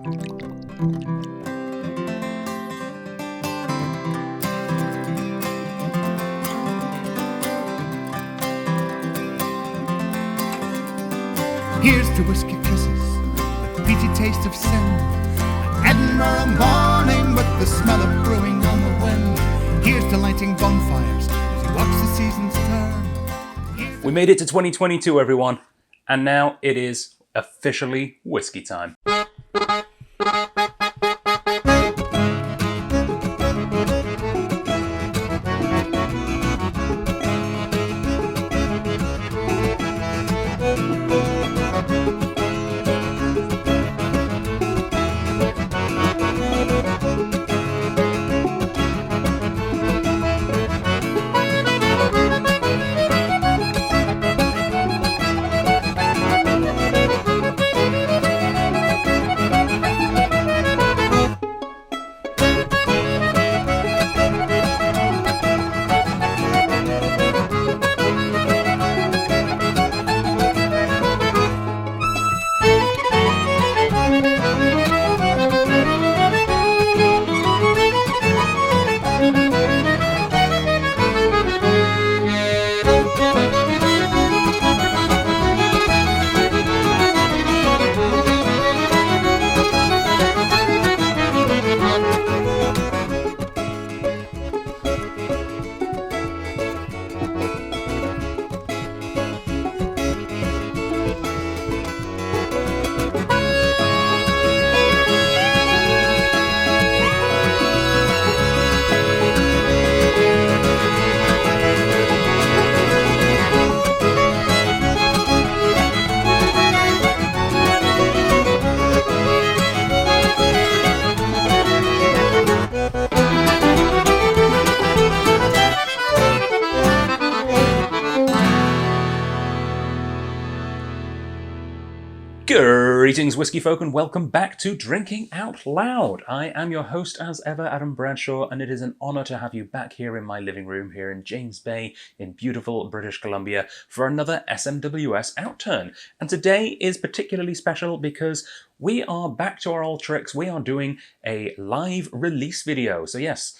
Here's to whiskey kisses, the peaty taste of sin. An Edinburgh morning with the smell of brewing on the wind. Here's to lighting bonfires as you watch the seasons turn. We made it to 2022, everyone, and now it is officially whiskey time. Greetings, whiskey folk, and welcome back to Drinking Out Loud. I am your host, as ever, Adam Bradshaw, and it is an honour to have you back here in my living room here in James Bay in beautiful British Columbia for another SMWS Outturn. And today is particularly special because we are back to our old tricks. We are doing a live release video. So yes,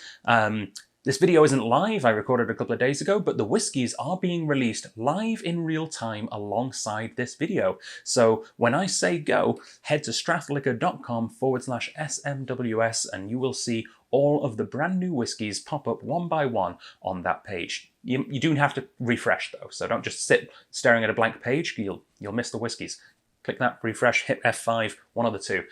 this video isn't live, I recorded a couple of days ago, but the whiskies are being released live in real time alongside this video. So when I say go, head to strathliquor.com/SMWS and you will see all of the brand new whiskies pop up one by one on that page. You do have to refresh though, so don't just sit staring at a blank page, you'll miss the whiskies. Click that, refresh, hit F5, one of the two.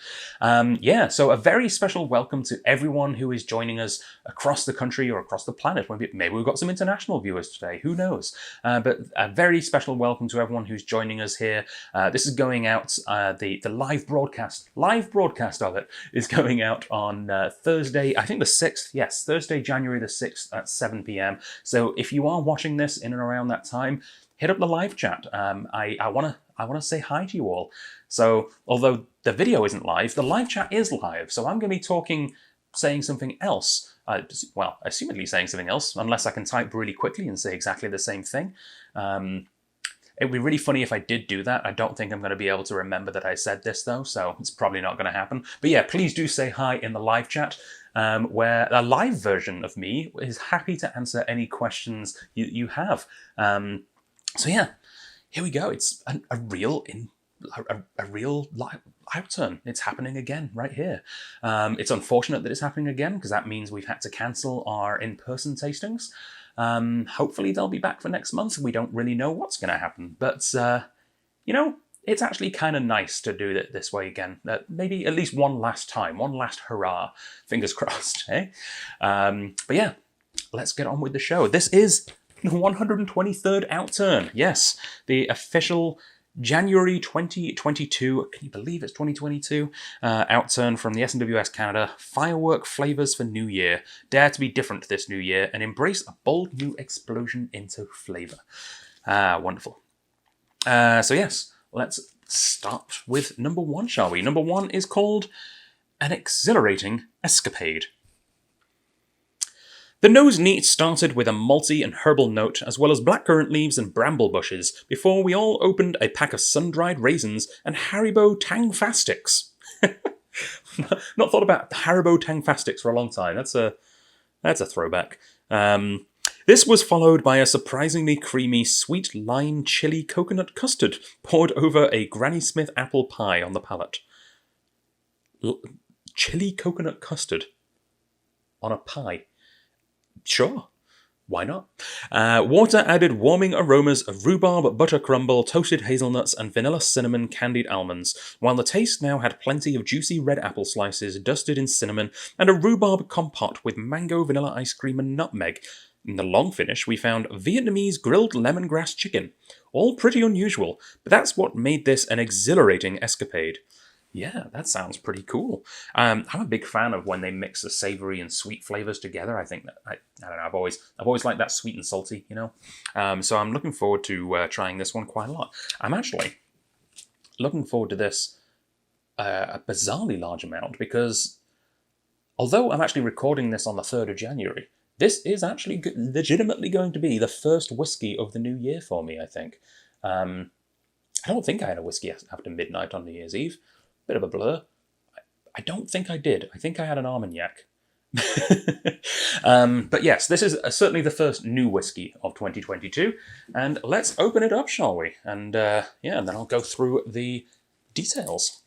So a very special welcome to everyone who is joining us across the country or across the planet. Maybe we've got some international viewers today, who knows? But a very special welcome to everyone who's joining us here. This is going out, the live broadcast of it is going out on Thursday, I think the 6th, yes, Thursday, January the 6th at 7 p.m. So if you are watching this in and around that time, hit up the live chat. I want to say hi to you all. So, although the video isn't live, the live chat is live. So I'm going to be saying something else. Assumedly saying something else, unless I can type really quickly and say exactly the same thing. It'd be really funny if I did do that. I don't think I'm going to be able to remember that I said this though, so it's probably not going to happen. But yeah, please do say hi in the live chat, where a live version of me is happy to answer any questions you have. So yeah, here we go. It's a real live Outturn. It's happening again right here. It's unfortunate that it's happening again because that means we've had to cancel our in-person tastings. Hopefully they'll be back for next month. We don't really know what's going to happen, but it's actually kind of nice to do it this way again. Maybe at least one last time, one last hurrah. Fingers crossed, eh? But yeah, let's get on with the show. This is the 123rd Outturn. Yes, the official January 2022, can you believe it's 2022? Outturn from the SMWS Canada. Firework flavors for New Year. Dare to be different this new year and embrace a bold new explosion into flavor. Wonderful. So yes, let's start with number one, shall we? Number one is called An Exhilarating Escapade. The nose neat started with a malty and herbal note, as well as blackcurrant leaves and bramble bushes, before we all opened a pack of sun-dried raisins and Haribo Tang Fastics. Not thought about Haribo Tangfastics for a long time. That's a throwback. This was followed by a surprisingly creamy sweet lime chili coconut custard poured over a Granny Smith apple pie on the palate. Chili coconut custard on a pie. Sure. Why not? Water added warming aromas of rhubarb, butter crumble, toasted hazelnuts, and vanilla cinnamon candied almonds, while the taste now had plenty of juicy red apple slices dusted in cinnamon and a rhubarb compote with mango, vanilla ice cream, and nutmeg. In the long finish, we found Vietnamese grilled lemongrass chicken. All pretty unusual, but that's what made this an exhilarating escapade. Yeah, that sounds pretty cool. I'm a big fan of when they mix the savory and sweet flavors together. I think that I don't know. I've always liked that sweet and salty, you know. So I'm looking forward to trying this one quite a lot. I'm actually looking forward to this a bizarrely large amount because although I'm actually recording this on the 3rd of January, this is actually legitimately going to be the first whiskey of the new year for me. I think. I don't think I had a whiskey after midnight on New Year's Eve. Bit of a blur. I don't think I did. I think I had an Armagnac. But yes, this is certainly the first new whiskey of 2022. And let's open it up, shall we? And yeah, and then I'll go through the details.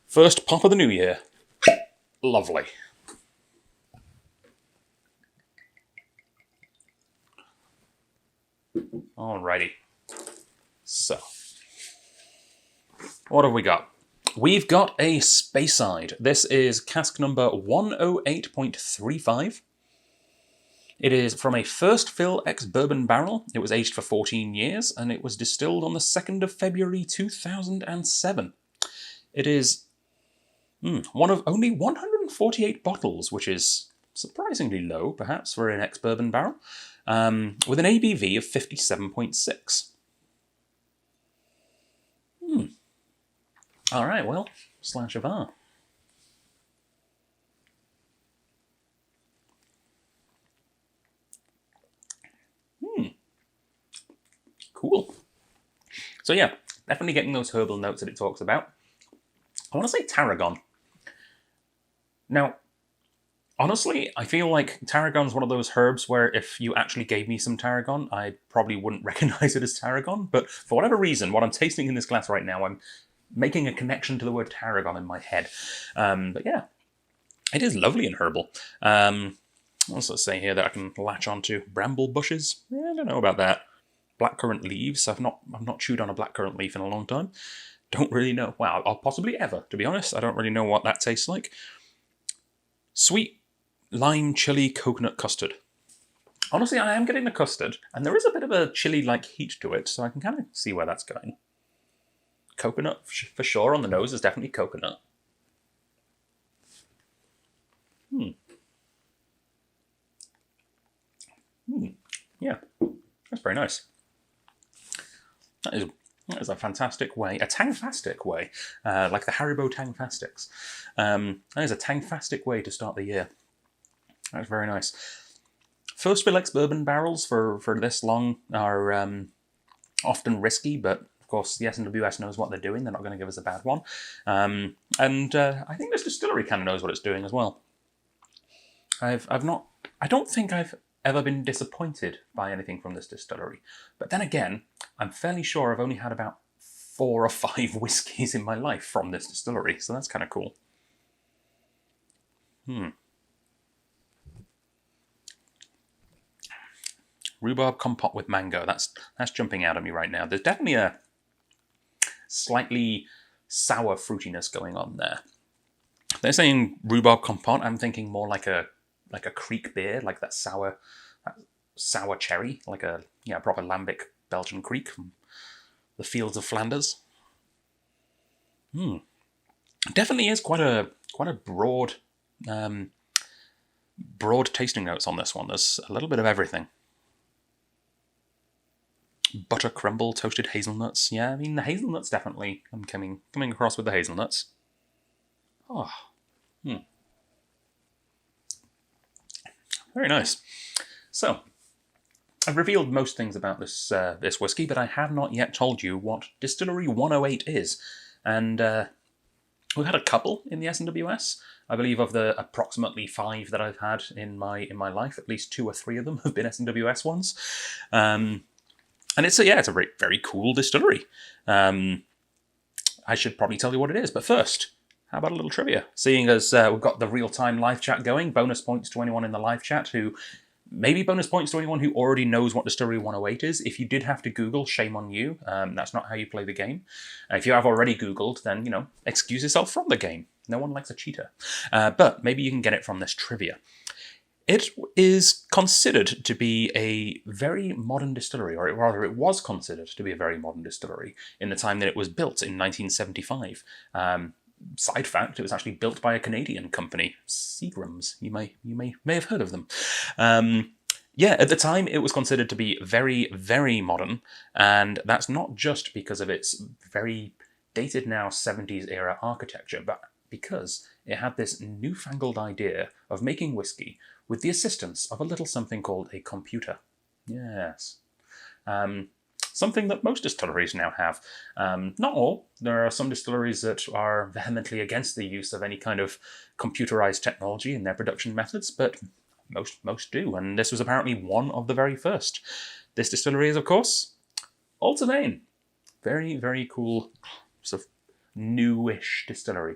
First pop of the new year. Lovely. Alrighty. So, what have we got? We've got a Speyside. This is cask number 108.35. It is from a first fill ex-bourbon barrel. It was aged for 14 years, and it was distilled on the 2nd of February 2007. It is one of only 148 bottles, which is surprisingly low, perhaps, for an ex-bourbon barrel, with an ABV of 57.6. All right, well, slash of R. Cool. So yeah, definitely getting those herbal notes that it talks about. I want to say tarragon. Now, honestly, I feel like tarragon's one of those herbs where if you actually gave me some tarragon, I probably wouldn't recognize it as tarragon. But for whatever reason, what I'm tasting in this glass right now, I'm making a connection to the word tarragon in my head. But yeah, it is lovely and herbal. Also say here that I can latch onto bramble bushes. Yeah, I don't know about that. Blackcurrant leaves. I've not chewed on a blackcurrant leaf in a long time. Don't really know. Well, I'll possibly ever, to be honest. I don't really know what that tastes like. Sweet lime chili coconut custard. Honestly, I am getting the custard, and there is a bit of a chili-like heat to it, so I can kind of see where that's going. Coconut, for sure, on the nose is definitely coconut. Yeah, that's very nice. That is a fantastic way, a tangfastic way, like the Haribo Tangfastics. That is a tangfastic way to start the year. That's very nice. First fill ex-bourbon barrels for this long are often risky, but of course the SMWS knows what they're doing. They're not going to give us a bad one. And I think this distillery kind of knows what it's doing as well. I don't think I've ever been disappointed by anything from this distillery. But then again, I'm fairly sure I've only had about 4 or 5 whiskies in my life from this distillery, so that's kind of cool. Rhubarb compote with mango. That's jumping out at me right now. There's definitely a slightly sour fruitiness going on there. They're saying rhubarb compote. I'm thinking more like a creek beer, like that sour cherry, like a proper lambic Belgian creek from the fields of Flanders. Definitely is quite a broad tasting notes on this one. There's a little bit of everything. Butter crumble, toasted hazelnuts. Yeah, I mean the hazelnuts definitely. I'm coming across with the hazelnuts. Very nice. So, I've revealed most things about this whiskey, but I have not yet told you what Distillery 108 is. And We've had a couple in the SMWS. I believe of the approximately 5 that I've had in my life, at least 2 or 3 of them have been SMWS ones. And it's a very, very cool distillery. I should probably tell you what it is, but first, how about a little trivia? Seeing as we've got the real-time live chat going, bonus points to anyone in the live chat who... Maybe bonus points to anyone who already knows what Distillery 108 is. If you did have to Google, shame on you. That's not how you play the game. If you have already Googled, then, excuse yourself from the game. No one likes a cheater. But maybe you can get it from this trivia. It is considered to be a very modern distillery, or rather it was considered to be a very modern distillery in the time that it was built in 1975. Side fact, it was actually built by a Canadian company, Seagram's. You may have heard of them. At the time it was considered to be very, very modern, and that's not just because of its very dated now 70s era architecture, but because it had this newfangled idea of making whiskey with the assistance of a little something called a computer. Yes. Something that most distilleries now have. Not all. There are some distilleries that are vehemently against the use of any kind of computerized technology in their production methods, but most do, and this was apparently one of the very first. This distillery is, of course, Outturn. Very, very cool, sort of newish distillery.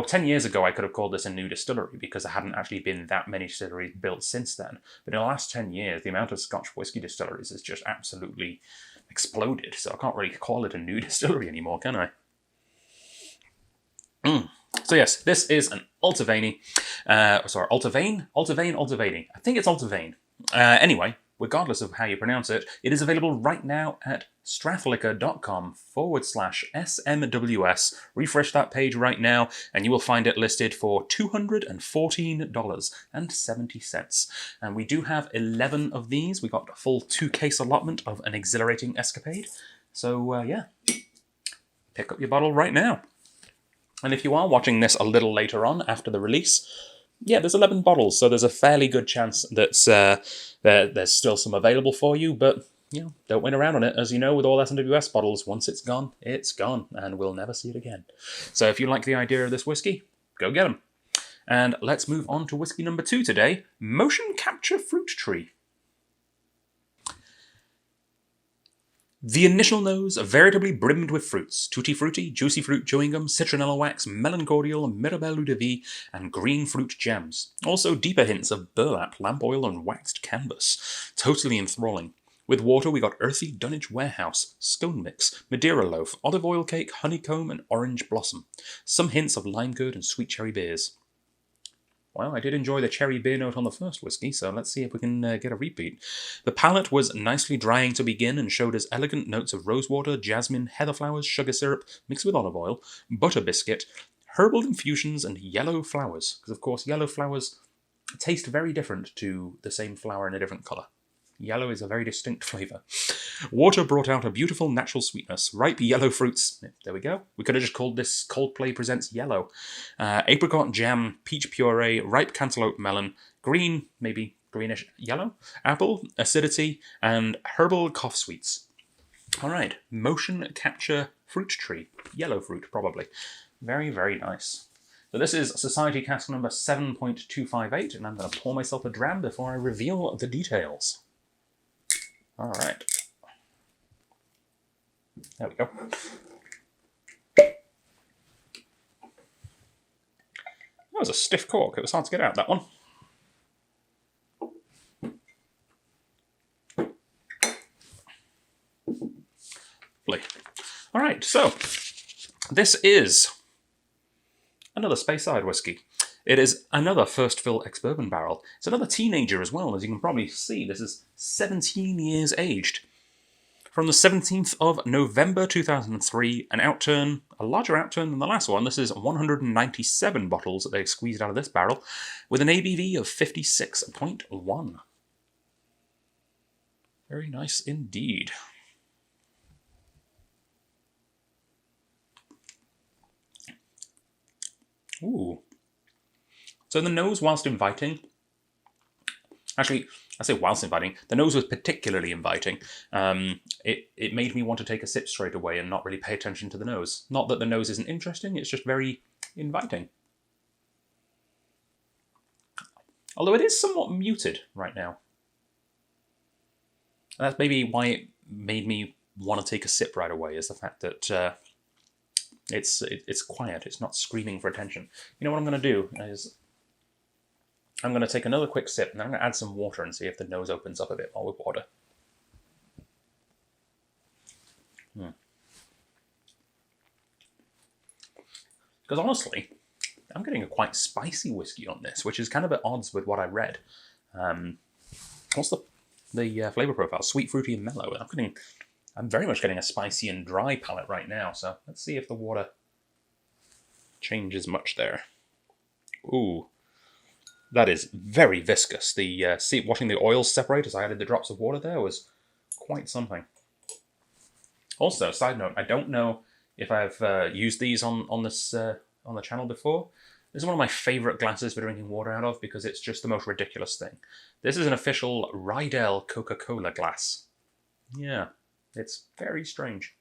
10 years ago I could have called this a new distillery because there hadn't actually been that many distilleries built since then. But in the last 10 years, the amount of Scotch whisky distilleries has just absolutely exploded. So I can't really call it a new distillery anymore, can I? So yes, this is an Outturn. Outturn? I think it's Outturn. Anyway, regardless of how you pronounce it, it is available right now at strathliquor.com/SMWS. Refresh that page right now, and you will find it listed for $214.70. And we do have 11 of these. We got a full 2-case allotment of an exhilarating escapade. So, pick up your bottle right now. And if you are watching this a little later on after the release, there's 11 bottles, so there's a fairly good chance that there's still some available for you, but don't wait around on it. As you know, with all SMWS bottles, once it's gone, and we'll never see it again. So if you like the idea of this whiskey, go get them. And let's move on to whiskey number 2 today, Motion Capture Fruit Tree. The initial nose veritably brimmed with fruits: tutti frutti, juicy fruit chewing gum, citronella wax, melon cordial, mirabelle eau de vie, and green fruit gems. Also deeper hints of burlap, lamp oil, and waxed canvas. Totally enthralling. With water, we got earthy Dunwich Warehouse, scone mix, Madeira loaf, olive oil cake, honeycomb, and orange blossom. Some hints of lime curd and sweet cherry beers. Well, I did enjoy the cherry beer note on the first whiskey, so let's see if we can get a repeat. The palate was nicely drying to begin and showed us elegant notes of rosewater, jasmine, heather flowers, sugar syrup, mixed with olive oil, butter biscuit, herbal infusions, and yellow flowers. Because, of course, yellow flowers taste very different to the same flower in a different colour. Yellow is a very distinct flavour. Water brought out a beautiful natural sweetness. Ripe yellow fruits. There we go. We could have just called this Coldplay Presents Yellow. Apricot jam, peach puree, ripe cantaloupe melon, green, maybe greenish yellow, apple, acidity, and herbal cough sweets. All right. Motion Capture Fruit Tree. Yellow fruit, probably. Very, very nice. So this is Society Cask number 7.258, and I'm going to pour myself a dram before I reveal the details. All right. There we go. That was a stiff cork. It was hard to get out, that one. Lovely. All right, so this is another Speyside whiskey. It is another first fill ex-bourbon barrel. It's another teenager as well, as you can probably see. This is 17 years aged. From the 17th of November 2003, an Outturn, a larger Outturn than the last one. This is 197 bottles that they squeezed out of this barrel, with an ABV of 56.1. Very nice indeed. Ooh. So the nose, whilst inviting, Actually, I say whilst inviting, the nose was particularly inviting. It made me want to take a sip straight away and not really pay attention to the nose. Not that the nose isn't interesting, it's just very inviting. Although it is somewhat muted right now. And that's maybe why it made me want to take a sip right away, is the fact that it's quiet, it's not screaming for attention. You know what I'm going to do is I'm going to take another quick sip and then I'm going to add some water and see if the nose opens up a bit more with water. Because honestly, I'm getting a quite spicy whiskey on this, which is kind of at odds with what I read. What's the flavor profile? Sweet, fruity, and mellow. I'm very much getting a spicy and dry palate right now. So let's see if the water changes much there. Ooh, that is very viscous. Watching the oils separate as I added the drops of water there was quite something. Also, side note, I don't know if I've used these on the channel before. This is one of my favourite glasses for drinking water out of because it's just the most ridiculous thing. This is an official Rydell Coca-Cola glass. Yeah, it's very strange.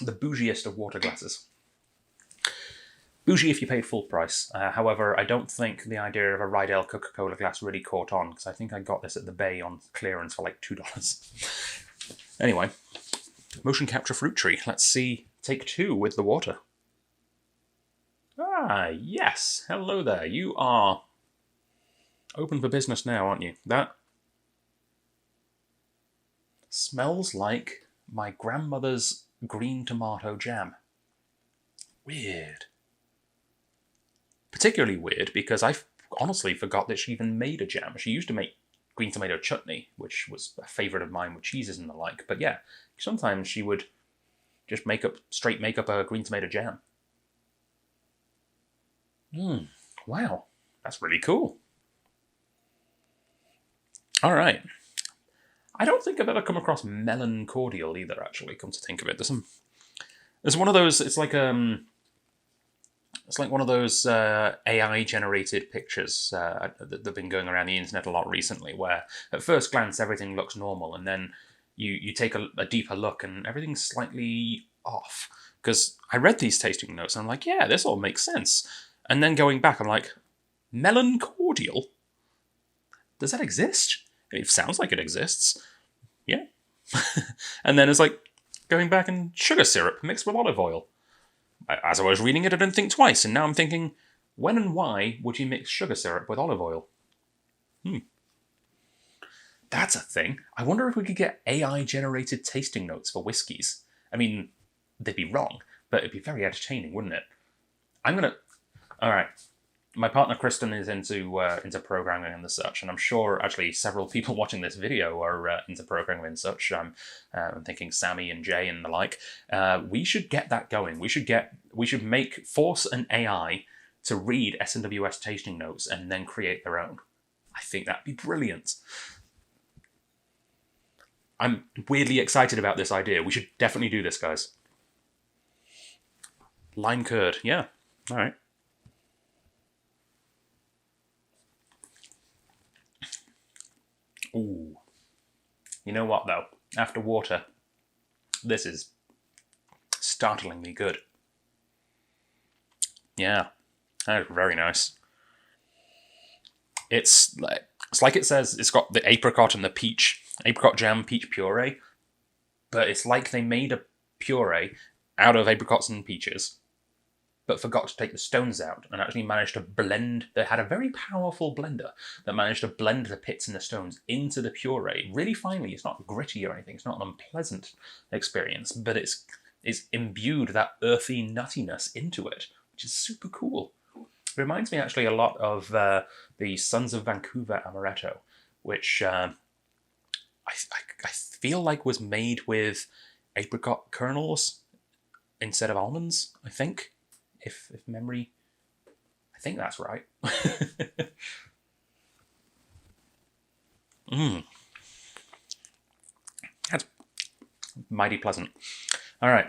The bougiest of water glasses. Bougie if you paid full price. However, I don't think the idea of a Rydell Coca-Cola glass really caught on because I think I got this at the Bay on clearance for like $2. Anyway, motion capture fruit tree. Let's see take 2 with the water. Ah, yes. Hello there. You are open for business now, aren't you? That smells like my grandmother's green tomato jam. Weird. Particularly weird because I honestly forgot that she even made a jam. She used to make green tomato chutney, which was a favourite of mine with cheeses and the like. But yeah, sometimes she would just make up a green tomato jam. Wow, that's really cool. All right. I don't think I've ever come across melon cordial either, actually, come to think of it. There's one of those, it's like one of those AI-generated pictures that have been going around the internet a lot recently, where at first glance everything looks normal, and then you take a deeper look and everything's slightly off. Because I read these tasting notes and I'm like, yeah, this all makes sense. And then going back, I'm like, melon cordial? Does that exist? It sounds like it exists. Yeah. And then it's like going back and sugar syrup mixed with olive oil. As I was reading it, I didn't think twice, and now I'm thinking, when and why would you mix sugar syrup with olive oil? That's a thing. I wonder if we could get AI-generated tasting notes for whiskies. I mean, they'd be wrong, but it'd be very entertaining, wouldn't it? All right. My partner Kristen is into programming and such, and I'm sure actually several people watching this video are into programming and such. I'm thinking Sammy and Jay and the like. We should get that going. We should force an AI to read SMWS tasting notes and then create their own. I think that'd be brilliant. I'm weirdly excited about this idea. We should definitely do this, guys. Lime curd, yeah. All right. Ooh. You know what, though? After water, this is startlingly good. Yeah, that is very nice. It's like it says, it's got the apricot and the peach, apricot jam, peach puree, but it's like they made a puree out of apricots and peaches, but forgot to take the stones out and actually managed to blend. They had a very powerful blender that managed to blend the pits and the stones into the puree really finely. It's not gritty or anything. It's not an unpleasant experience, but it's imbued that earthy nuttiness into it, which is super cool. It reminds me actually a lot of the Sons of Vancouver Amaretto, which I feel like was made with apricot kernels instead of almonds, I think. If memory, I think that's right. That's mighty pleasant. All right,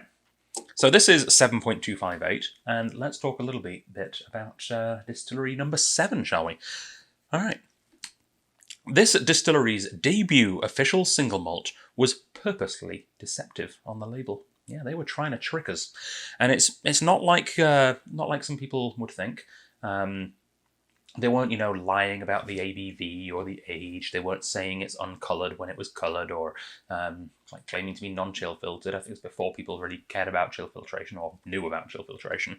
so this is 7.258, and let's talk a little bit about distillery number 7, shall we? All right. This distillery's debut official single malt was purposely deceptive on the label. Yeah, they were trying to trick us, and it's not like some people would think. They weren't, lying about the ABV or the age. They weren't saying it's uncolored when it was colored, or like claiming to be non-chill filtered. I think it's before people really cared about chill filtration or knew about chill filtration.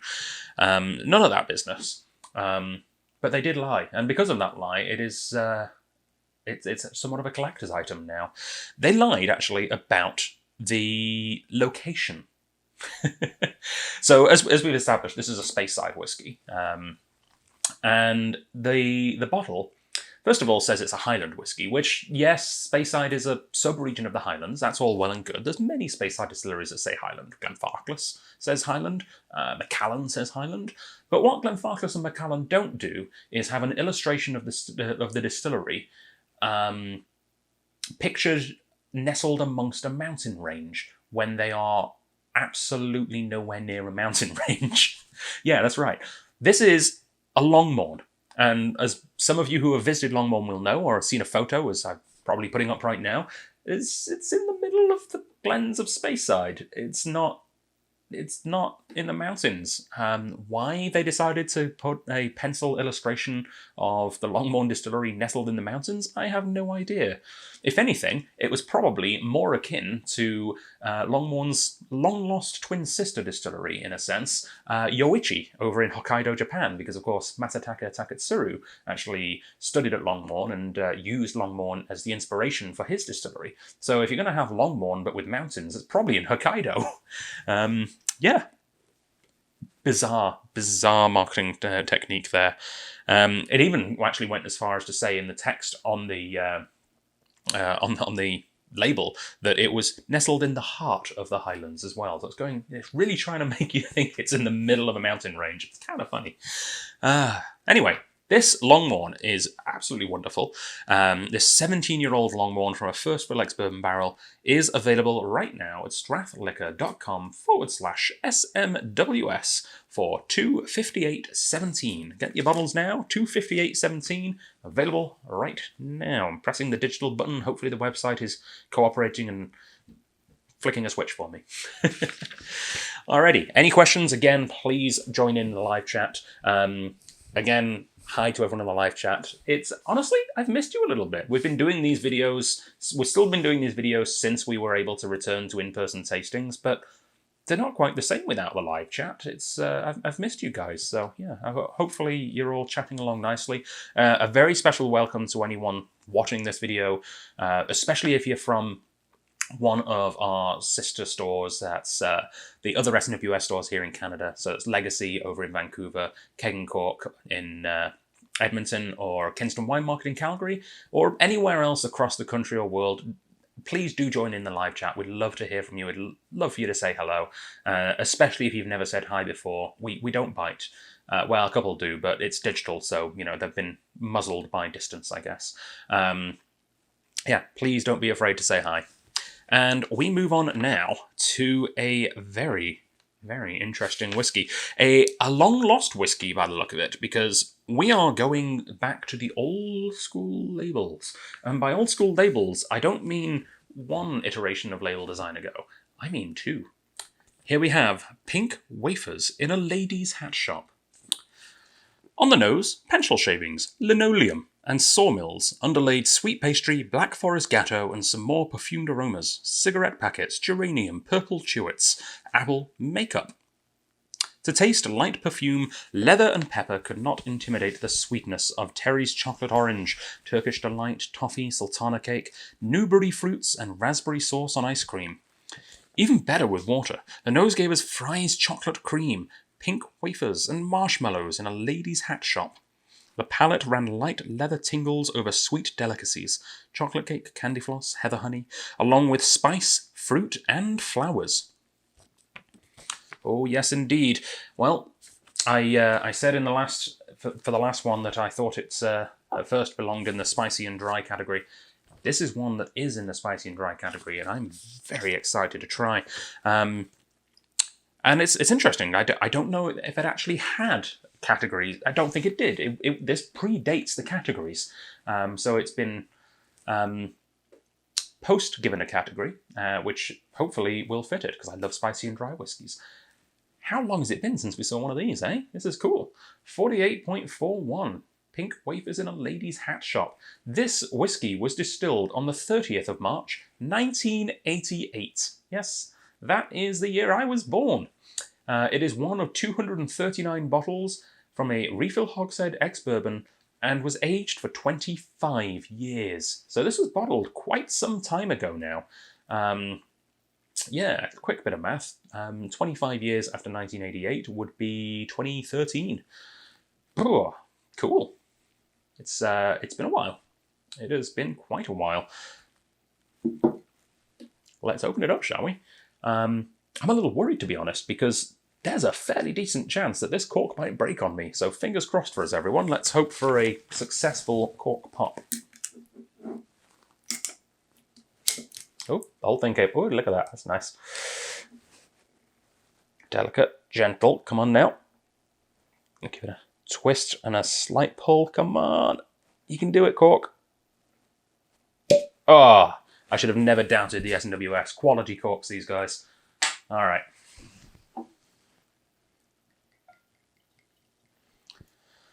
None of that business. But they did lie, and because of that lie, it is. It's somewhat of a collector's item now. They lied, actually, about the location. So, as we've established, this is a Speyside whiskey. And the bottle, first of all, says it's a Highland whiskey, which, yes, Speyside is a sub-region of the Highlands. That's all well and good. There's many Speyside distilleries that say Highland. Glenfarclas says Highland. Macallan says Highland. But what Glenfarclas and Macallan don't do is have an illustration of the distillery pictured nestled amongst a mountain range when they are absolutely nowhere near a mountain range. Yeah, that's right. This is a Longmorn. And as some of you who have visited Longmorn will know, or have seen a photo, as I'm probably putting up right now, it's in the middle of the glens of Speyside. It's not in the mountains. Why they decided to put a pencil illustration of the Longmorn distillery nestled in the mountains, I have no idea. If anything, it was probably more akin to Longmorn's long-lost twin sister distillery, in a sense, Yoichi, over in Hokkaido, Japan, because, of course, Masataka Taketsuru actually studied at Longmorn and used Longmorn as the inspiration for his distillery. So if you're going to have Longmorn but with mountains, it's probably in Hokkaido. Yeah. Bizarre marketing technique there. It even actually went as far as to say in the text on the label that it was nestled in the heart of the Highlands as well. So it's really trying to make you think it's in the middle of a mountain range. It's kind of funny. Anyway, this Longmorn is absolutely wonderful. This 17-year-old Longmorn from a First Fill ex-bourbon barrel is available right now at strathliquor.com/SMWS for $258.17. Get your bottles now, $258.17, available right now. I'm pressing the digital button. Hopefully the website is cooperating and flicking a switch for me. Alrighty, any questions? Again, please join in the live chat. Again, hi to everyone in the live chat. It's honestly, I've missed you a little bit. We've still been doing these videos since we were able to return to in-person tastings, but they're not quite the same without the live chat. I've missed you guys, so yeah, hopefully you're all chatting along nicely. A very special welcome to anyone watching this video, especially if you're from one of our sister stores. That's the other SMWS stores here in Canada. So it's Legacy over in Vancouver, Keg and Cork in Edmonton, or Kingston Wine Market in Calgary, or anywhere else across the country or world. Please do join in the live chat. We'd love to hear from you. We'd love for you to say hello, especially if you've never said hi before. We don't bite. Well, a couple do, but it's digital, so they've been muzzled by distance, I guess. Yeah, please don't be afraid to say hi. And we move on now to a very, very interesting whiskey. A long-lost whiskey by the look of it, because we are going back to the old-school labels. And by old-school labels, I don't mean one iteration of label design ago. I mean two. Here we have pink wafers in a lady's hat shop. On the nose, pencil shavings, linoleum, and sawmills, underlaid sweet pastry, black forest gatto, and some more perfumed aromas, cigarette packets, geranium, purple chewits, apple, makeup. To taste light perfume, leather and pepper could not intimidate the sweetness of Terry's chocolate orange, Turkish delight, toffee, sultana cake, Newbery fruits, and raspberry sauce on ice cream. Even better with water, the nose gave us Fry's chocolate cream, pink wafers, and marshmallows in a lady's hat shop. The palate ran light leather tingles over sweet delicacies, chocolate cake, candy floss, heather honey, along with spice, fruit, and flowers. Oh, yes, indeed. Well, I said in the last for the last one that I thought it at first belonged in the spicy and dry category. This is one that is in the spicy and dry category, and I'm very excited to try. And it's interesting. I don't know if it actually had categories. I don't think it did. This predates the categories. So it's been post given a category, which hopefully will fit it, because I love spicy and dry whiskies. How long has it been since we saw one of these, eh? This is cool. 48.41. Pink wafers in a lady's hat shop. This whiskey was distilled on the 30th of March, 1988. Yes, that is the year I was born. It is one of 239 bottles from a refill hogshead ex-bourbon and was aged for 25 years. So this was bottled quite some time ago now. Yeah, quick bit of math. 25 years after 1988 would be 2013. Oh, cool. It's been a while. It has been quite a while. Let's open it up, shall we? I'm a little worried, to be honest, because there's a fairly decent chance that this cork might break on me. So fingers crossed for us, everyone. Let's hope for a successful cork pop. Oh, the whole thing came. Oh, look at that. That's nice. Delicate, gentle. Come on now. Give it a twist and a slight pull. Come on. You can do it, cork. Oh, I should have never doubted the SMWS. Quality corks, these guys. All right.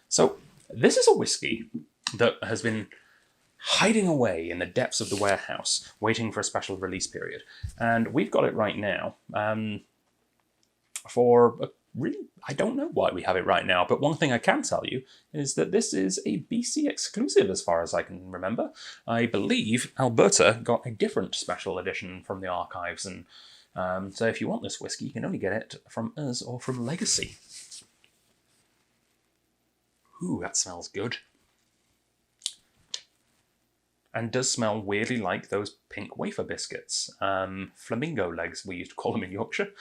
So, this is a whiskey that has been hiding away in the depths of the warehouse, waiting for a special release period. And we've got it right now. Really, I don't know why we have it right now, but one thing I can tell you is that this is a BC exclusive as far as I can remember. I believe Alberta got a different special edition from the archives, and so if you want this whiskey, you can only get it from us or from Legacy. Ooh, that smells good. And does smell weirdly like those pink wafer biscuits. Flamingo legs, we used to call them in Yorkshire.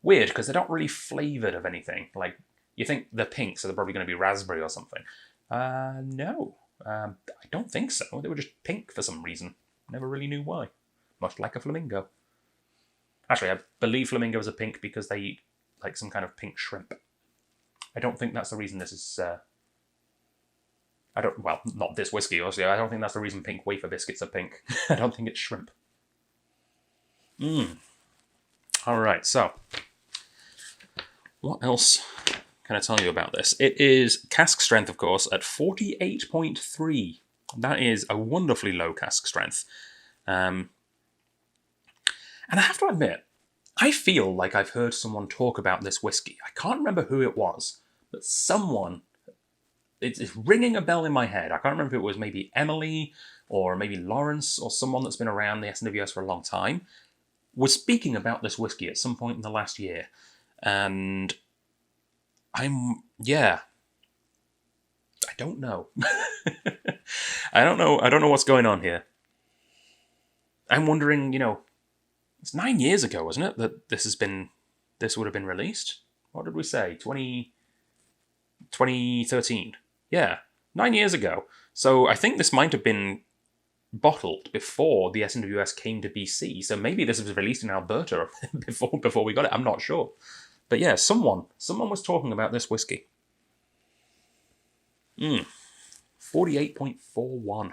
Weird, because they're not really flavoured of anything. Like, you think they're pink, so they're probably going to be raspberry or something. No. I don't think so. They were just pink for some reason. Never really knew why. Much like a flamingo. Actually, I believe flamingos are pink because they eat, like, some kind of pink shrimp. I don't think that's the reason this is... well, not this whiskey, obviously. I don't think that's the reason pink wafer biscuits are pink. I don't think it's shrimp. Alright, so... what else can I tell you about this? It is cask strength, of course, at 48.3. That is a wonderfully low cask strength. And I have to admit, I feel like I've heard someone talk about this whiskey. I can't remember who it was, but someone... It's ringing a bell in my head. I can't remember if it was maybe Emily or maybe Lawrence or someone that's been around the SMWS for a long time, was speaking about this whiskey at some point in the last year. And I don't know. I don't know what's going on here. I'm wondering, it's 9 years ago, wasn't it, that this would have been released? What did we say? 2013. Yeah, 9 years ago. So I think this might have been bottled before the SMWS came to BC. So maybe this was released in Alberta before we got it. I'm not sure. But yeah, someone was talking about this whiskey. 48.41.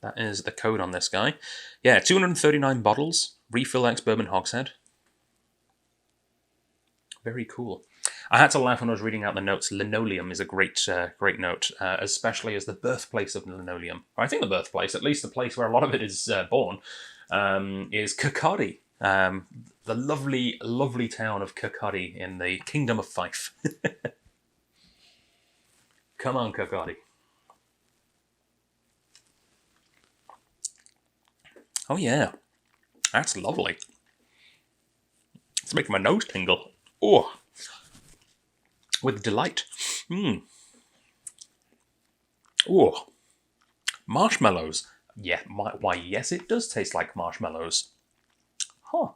That is the code on this guy. Yeah, 239 bottles. Refill ex-bourbon hogshead. Very cool. I had to laugh when I was reading out the notes. Linoleum is a great note, especially as the birthplace of linoleum. I think the birthplace, at least the place where a lot of it is born, is Kirkcaldy. The lovely, lovely town of Kirkcaldy in the Kingdom of Fife. Come on, Kirkcaldy. Oh yeah, that's lovely. It's making my nose tingle. Oh. With delight. Oh, marshmallows. Yeah, why, yes, it does taste like marshmallows. Huh.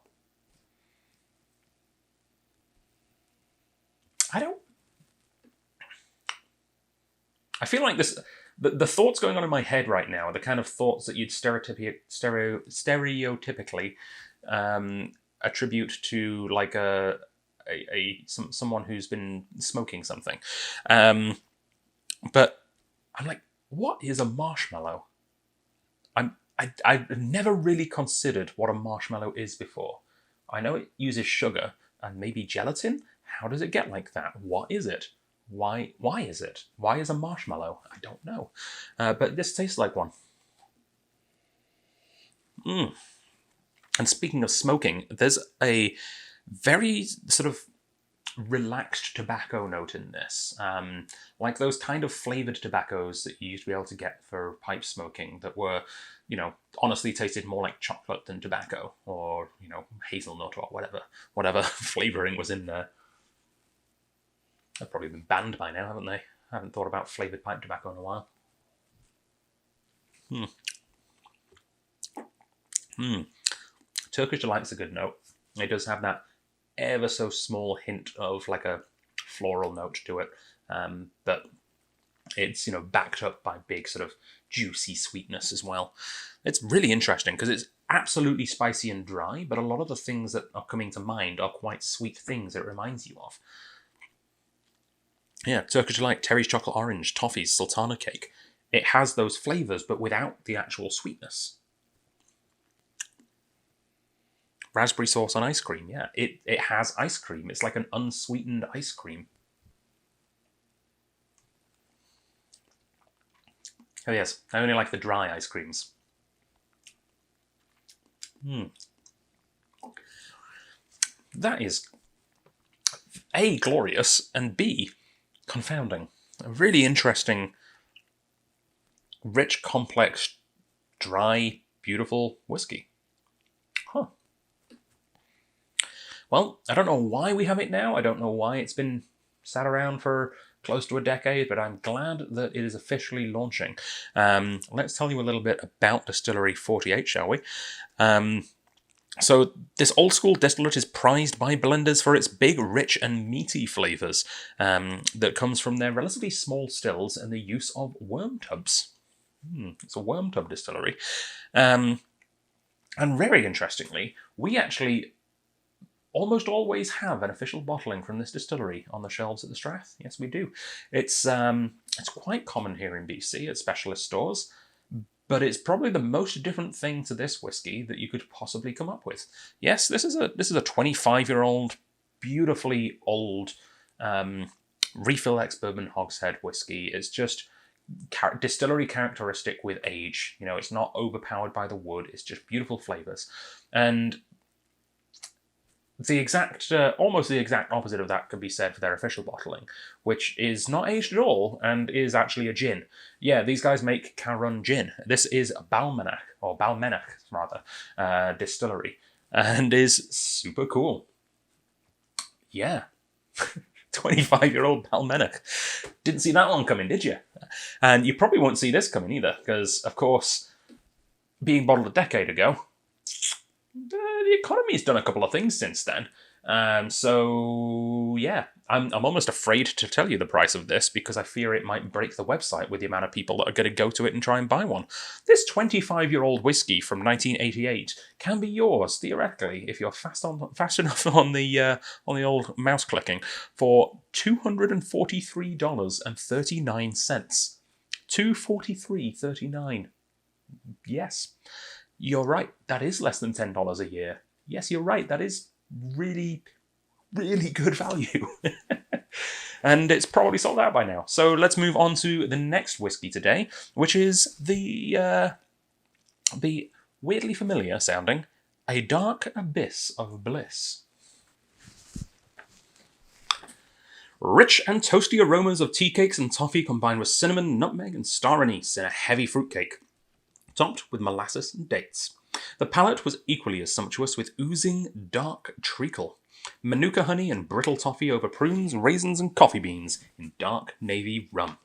I feel like this... The thoughts going on in my head right now are the kind of thoughts that you'd stereotypically attribute to, like, a someone who's been smoking something. But I'm like, what is a marshmallow? I've never really considered what a marshmallow is before. I know it uses sugar and maybe gelatin. How does it get like that? What is it? Why is it? Why is a marshmallow? I don't know. But this tastes like one. And speaking of smoking, there's a very sort of relaxed tobacco note in this. Like those kind of flavoured tobaccos that you used to be able to get for pipe smoking that were, honestly tasted more like chocolate than tobacco, or, hazelnut or whatever flavouring was in there. They've probably been banned by now, haven't they? I haven't thought about flavoured pipe tobacco in a while. Turkish Delight's a good note. It does have that ever so small hint of like a floral note to it, but it's backed up by big sort of juicy sweetness as well. It's really interesting because it's absolutely spicy and dry, but a lot of the things that are coming to mind are quite sweet things it reminds you of. Yeah, Turkish Delight, Terry's chocolate orange, toffees, sultana cake. It has those flavours, but without the actual sweetness. Raspberry sauce on ice cream, yeah. It has ice cream. It's like an unsweetened ice cream. Oh yes, I only like the dry ice creams. That is A, glorious, and B, confounding. A really interesting, rich, complex, dry, beautiful whiskey. Huh. Well, I don't know why we have it now. I don't know why it's been sat around for close to a decade, but I'm glad that it is officially launching. Let's tell you a little bit about Distillery 48, shall we? So this old-school distillate is prized by blenders for its big, rich and meaty flavours that comes from their relatively small stills and the use of worm tubs. It's a worm tub distillery. And very interestingly, we actually almost always have an official bottling from this distillery on the shelves at the Strath. Yes, we do. It's quite common here in BC at specialist stores, but it's probably the most different thing to this whiskey that you could possibly come up with. Yes, this is a 25-year-old, beautifully old refill ex-bourbon hogshead whiskey. It's just distillery characteristic with age. It's not overpowered by the wood. It's just beautiful flavors. And almost the exact opposite of that could be said for their official bottling, which is not aged at all and is actually a gin. Yeah, these guys make Carun gin. This is Balmenach distillery, and is super cool. Yeah. 25-year-old Balmenach. Didn't see that one coming, did you? And you probably won't see this coming either, because, of course, being bottled a decade ago, the economy's done a couple of things since then. So, yeah, I'm almost afraid to tell you the price of this because I fear it might break the website with the amount of people that are going to go to it and try and buy one. This 25-year-old whiskey from 1988 can be yours, theoretically, if you're fast enough on the old mouse clicking, for $243.39. $243.39. Yes. You're right, that is less than $10 a year. Yes, you're right, that is really, really good value. And it's probably sold out by now. So let's move on to the next whiskey today, which is the weirdly familiar sounding A Dark Abyss of Bliss. Rich and toasty aromas of tea cakes and toffee combined with cinnamon, nutmeg and star anise in a heavy fruitcake, topped with molasses and dates. The palate was equally as sumptuous with oozing dark treacle, manuka honey and brittle toffee over prunes, raisins and coffee beans in dark navy rum.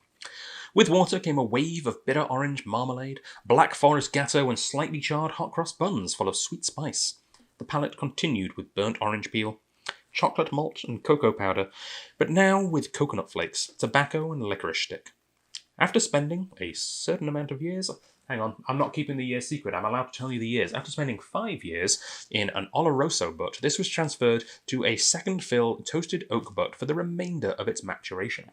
With water came a wave of bitter orange marmalade, black forest gatto and slightly charred hot cross buns full of sweet spice. The palate continued with burnt orange peel, chocolate malt and cocoa powder, but now with coconut flakes, tobacco and licorice stick. After spending a certain amount of years hang on, I'm not keeping the year secret. I'm allowed to tell you the years. After spending 5 years in an Oloroso butt, this was transferred to a second fill toasted oak butt for the remainder of its maturation.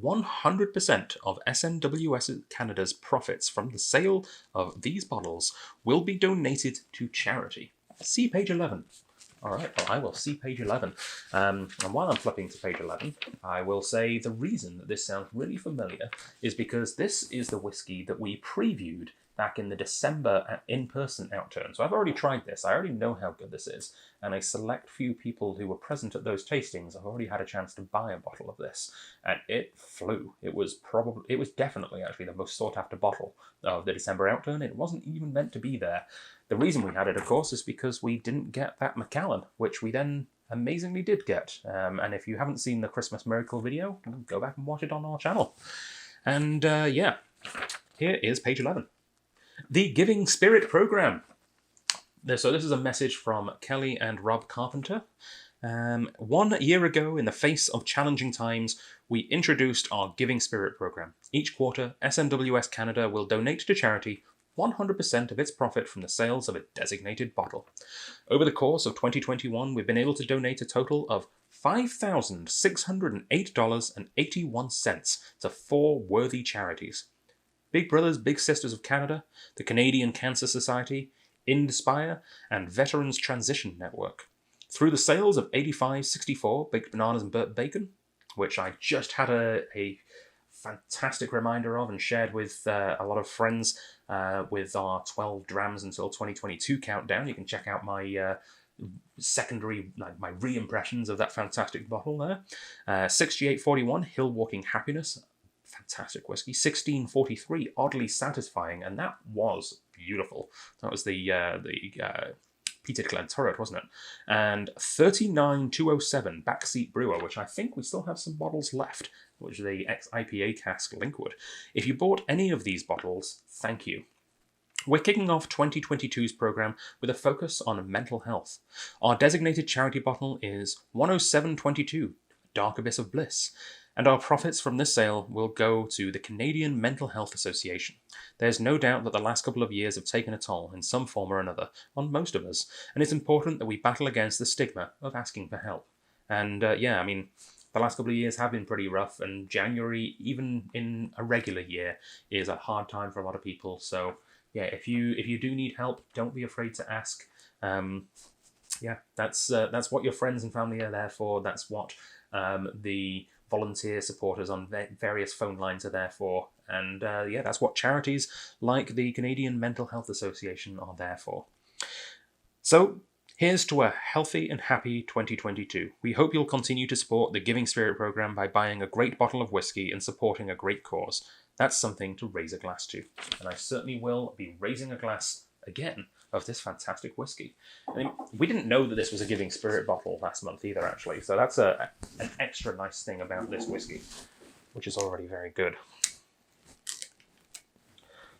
100% of SMWS Canada's profits from the sale of these bottles will be donated to charity. See page 11. All right, well, I will see page 11. And while I'm flipping to page 11, I will say the reason that this sounds really familiar is because this is the whiskey that we previewed back in the December in-person Outturn. So I've already tried this. I already know how good this is. And a select few people who were present at those tastings have already had a chance to buy a bottle of this. And it flew. It was definitely actually the most sought-after bottle of the December Outturn. It wasn't even meant to be there. The reason we had it, of course, is because we didn't get that Macallan, which we then amazingly did get. And if you haven't seen the Christmas Miracle video, go back and watch it on our channel. And yeah, here is page 11. The Giving Spirit Program. So this is a message from Kelly and Rob Carpenter. 1 year ago, in the face of challenging times, we introduced our Giving Spirit Program. Each quarter, SMWS Canada will donate to charity 100% of its profit from the sales of a designated bottle. Over the course of 2021, we've been able to donate a total of $5,608.81 to 4 worthy charities: Big Brothers Big Sisters of Canada, the Canadian Cancer Society, Inspire, and Veterans Transition Network. Through the sales of 8564 Baked Bananas and Burnt Bacon, which I just had a fantastic reminder of and shared with a lot of friends with our 12 drams until 2022 countdown. You can check out my my re-impressions of that fantastic bottle there. 6841 Hill Walking Happiness, fantastic whiskey. 1643 Oddly Satisfying, and that was beautiful. That was the Peter Glenturret, wasn't it? And 39207 Backseat Brewer, which I think we still have some bottles left, which is the ex-IPA cask Linkwood. If you bought any of these bottles, thank you. We're kicking off 2022's program with a focus on mental health. Our designated charity bottle is 10722 Dark Abyss of Bliss, and our profits from this sale will go to the Canadian Mental Health Association. There's no doubt that the last couple of years have taken a toll in some form or another on most of us, and it's important that we battle against the stigma of asking for help. And yeah, I mean, the last couple of years have been pretty rough, and January, even in a regular year, is a hard time for a lot of people. So yeah, if you do need help, don't be afraid to ask. Yeah, that's what your friends and family are there for. That's what the volunteer supporters on various phone lines are there for. And yeah, that's what charities like the Canadian Mental Health Association are there for. So here's to a healthy and happy 2022. We hope you'll continue to support the Giving Spirit program by buying a great bottle of whiskey and supporting a great cause. That's something to raise a glass to. And I certainly will be raising a glass again of this fantastic whiskey. I mean, we didn't know that this was a Giving Spirit bottle last month either, actually. So that's an extra nice thing about this whiskey, which is already very good.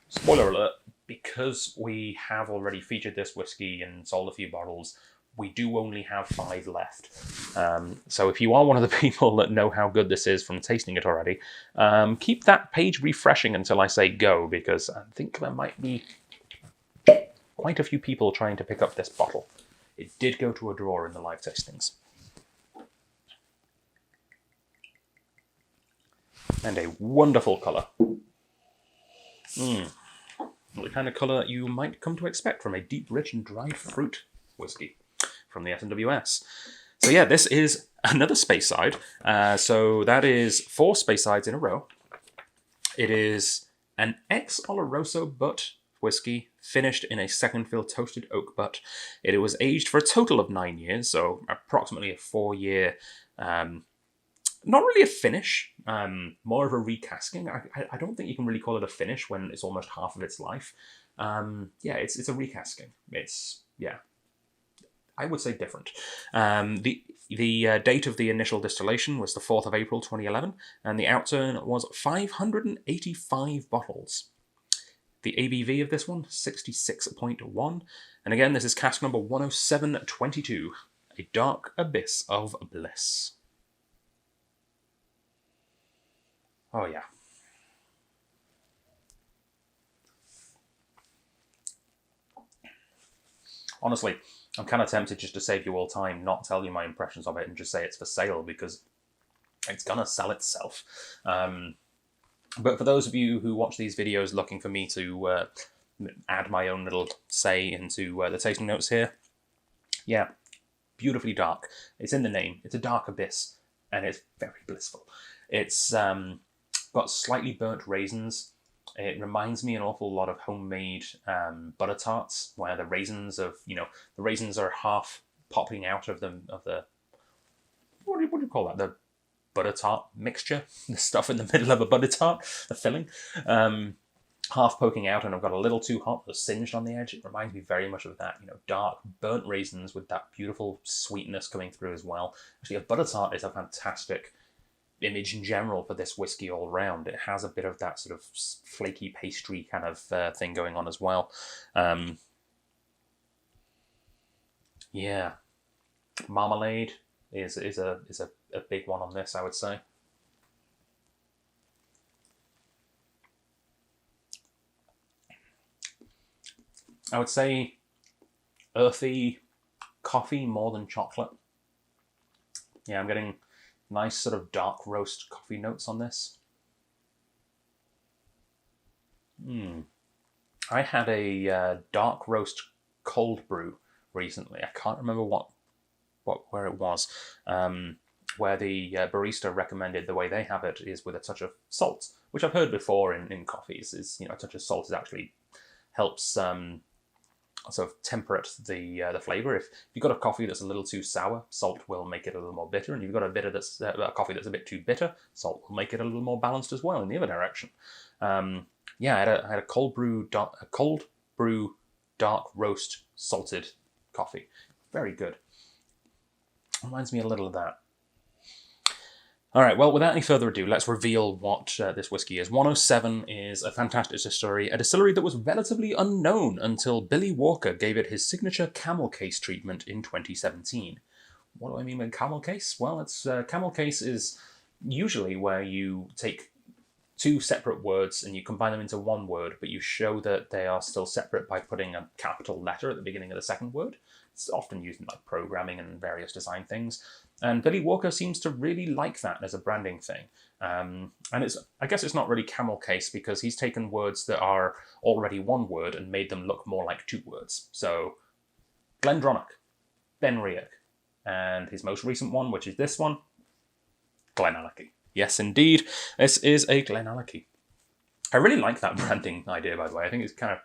Spoiler alert, because we have already featured this whiskey and sold a few bottles, we do only have 5 left. So if you are one of the people that know how good this is from tasting it already, keep that page refreshing until I say go, because I think there might be quite a few people trying to pick up this bottle. It did go to a drawer in the live tastings. And a wonderful colour. The kind of colour you might come to expect from a deep, rich and dried fruit whiskey from the SMWS. So yeah, this is another Speyside. So that is 4 Speysides in a row. It is an ex-Oloroso butt whiskey finished in a second fill toasted oak butt. It was aged for a total of 9 years, so approximately a 4-year, not really a finish, more of a recasking. I don't think you can really call it a finish when it's almost half of its life. Yeah, it's a recasking. It's, yeah, I would say different. The date of the initial distillation was the 4th of April 2011, and the outturn was 585 bottles. The ABV of this one, 66.1. And again, this is cask number 10722, A Dark Abyss of Bliss. Oh yeah. Honestly, I'm kind of tempted just to save you all time, not tell you my impressions of it, and just say it's for sale because it's gonna sell itself. But for those of you who watch these videos looking for me to add my own little say into the tasting notes here, yeah, beautifully dark. It's in the name. It's a dark abyss, and it's very blissful. It's got slightly burnt raisins. It reminds me an awful lot of homemade butter tarts, where the raisins are half popping out of the what do you call that? The butter tart mixture, the stuff in the middle of a butter tart, the filling, half poking out, and I've got a little too hot, or singed on the edge. It reminds me very much of that, dark burnt raisins with that beautiful sweetness coming through as well. Actually, a butter tart is a fantastic image in general for this whiskey all round. It has a bit of that sort of flaky pastry kind of thing going on as well. Yeah, marmalade is a big one on this, I would say. I would say earthy coffee more than chocolate. Yeah, I'm getting nice sort of dark roast coffee notes on this. I had a dark roast cold brew recently. I can't remember where it was. Where the barista recommended the way they have it is with a touch of salt, which I've heard before in coffees. Is a touch of salt is actually helps sort of temperate the flavor. If you've got a coffee that's a little too sour, salt will make it a little more bitter, and if you've got a coffee that's a bit too bitter, salt will make it a little more balanced as well in the other direction. Yeah, I had a cold brew dark roast salted coffee. Very good. Reminds me a little of that. All right, well, without any further ado, let's reveal what this whiskey is. 107 is a fantastic distillery, a distillery that was relatively unknown until Billy Walker gave it his signature camel case treatment in 2017. What do I mean by camel case? Well, camel case is usually where you take two separate words and you combine them into one word, but you show that they are still separate by putting a capital letter at the beginning of the second word. It's often used in like programming and various design things. And Billy Walker seems to really like that as a branding thing. And I guess it's not really camel case because he's taken words that are already one word and made them look more like two words. So Glendronach, Benriach, and his most recent one, which is this one, Glenallachie. Yes, indeed, this is a Glenallachie. I really like that branding idea, by the way. I think it's kind of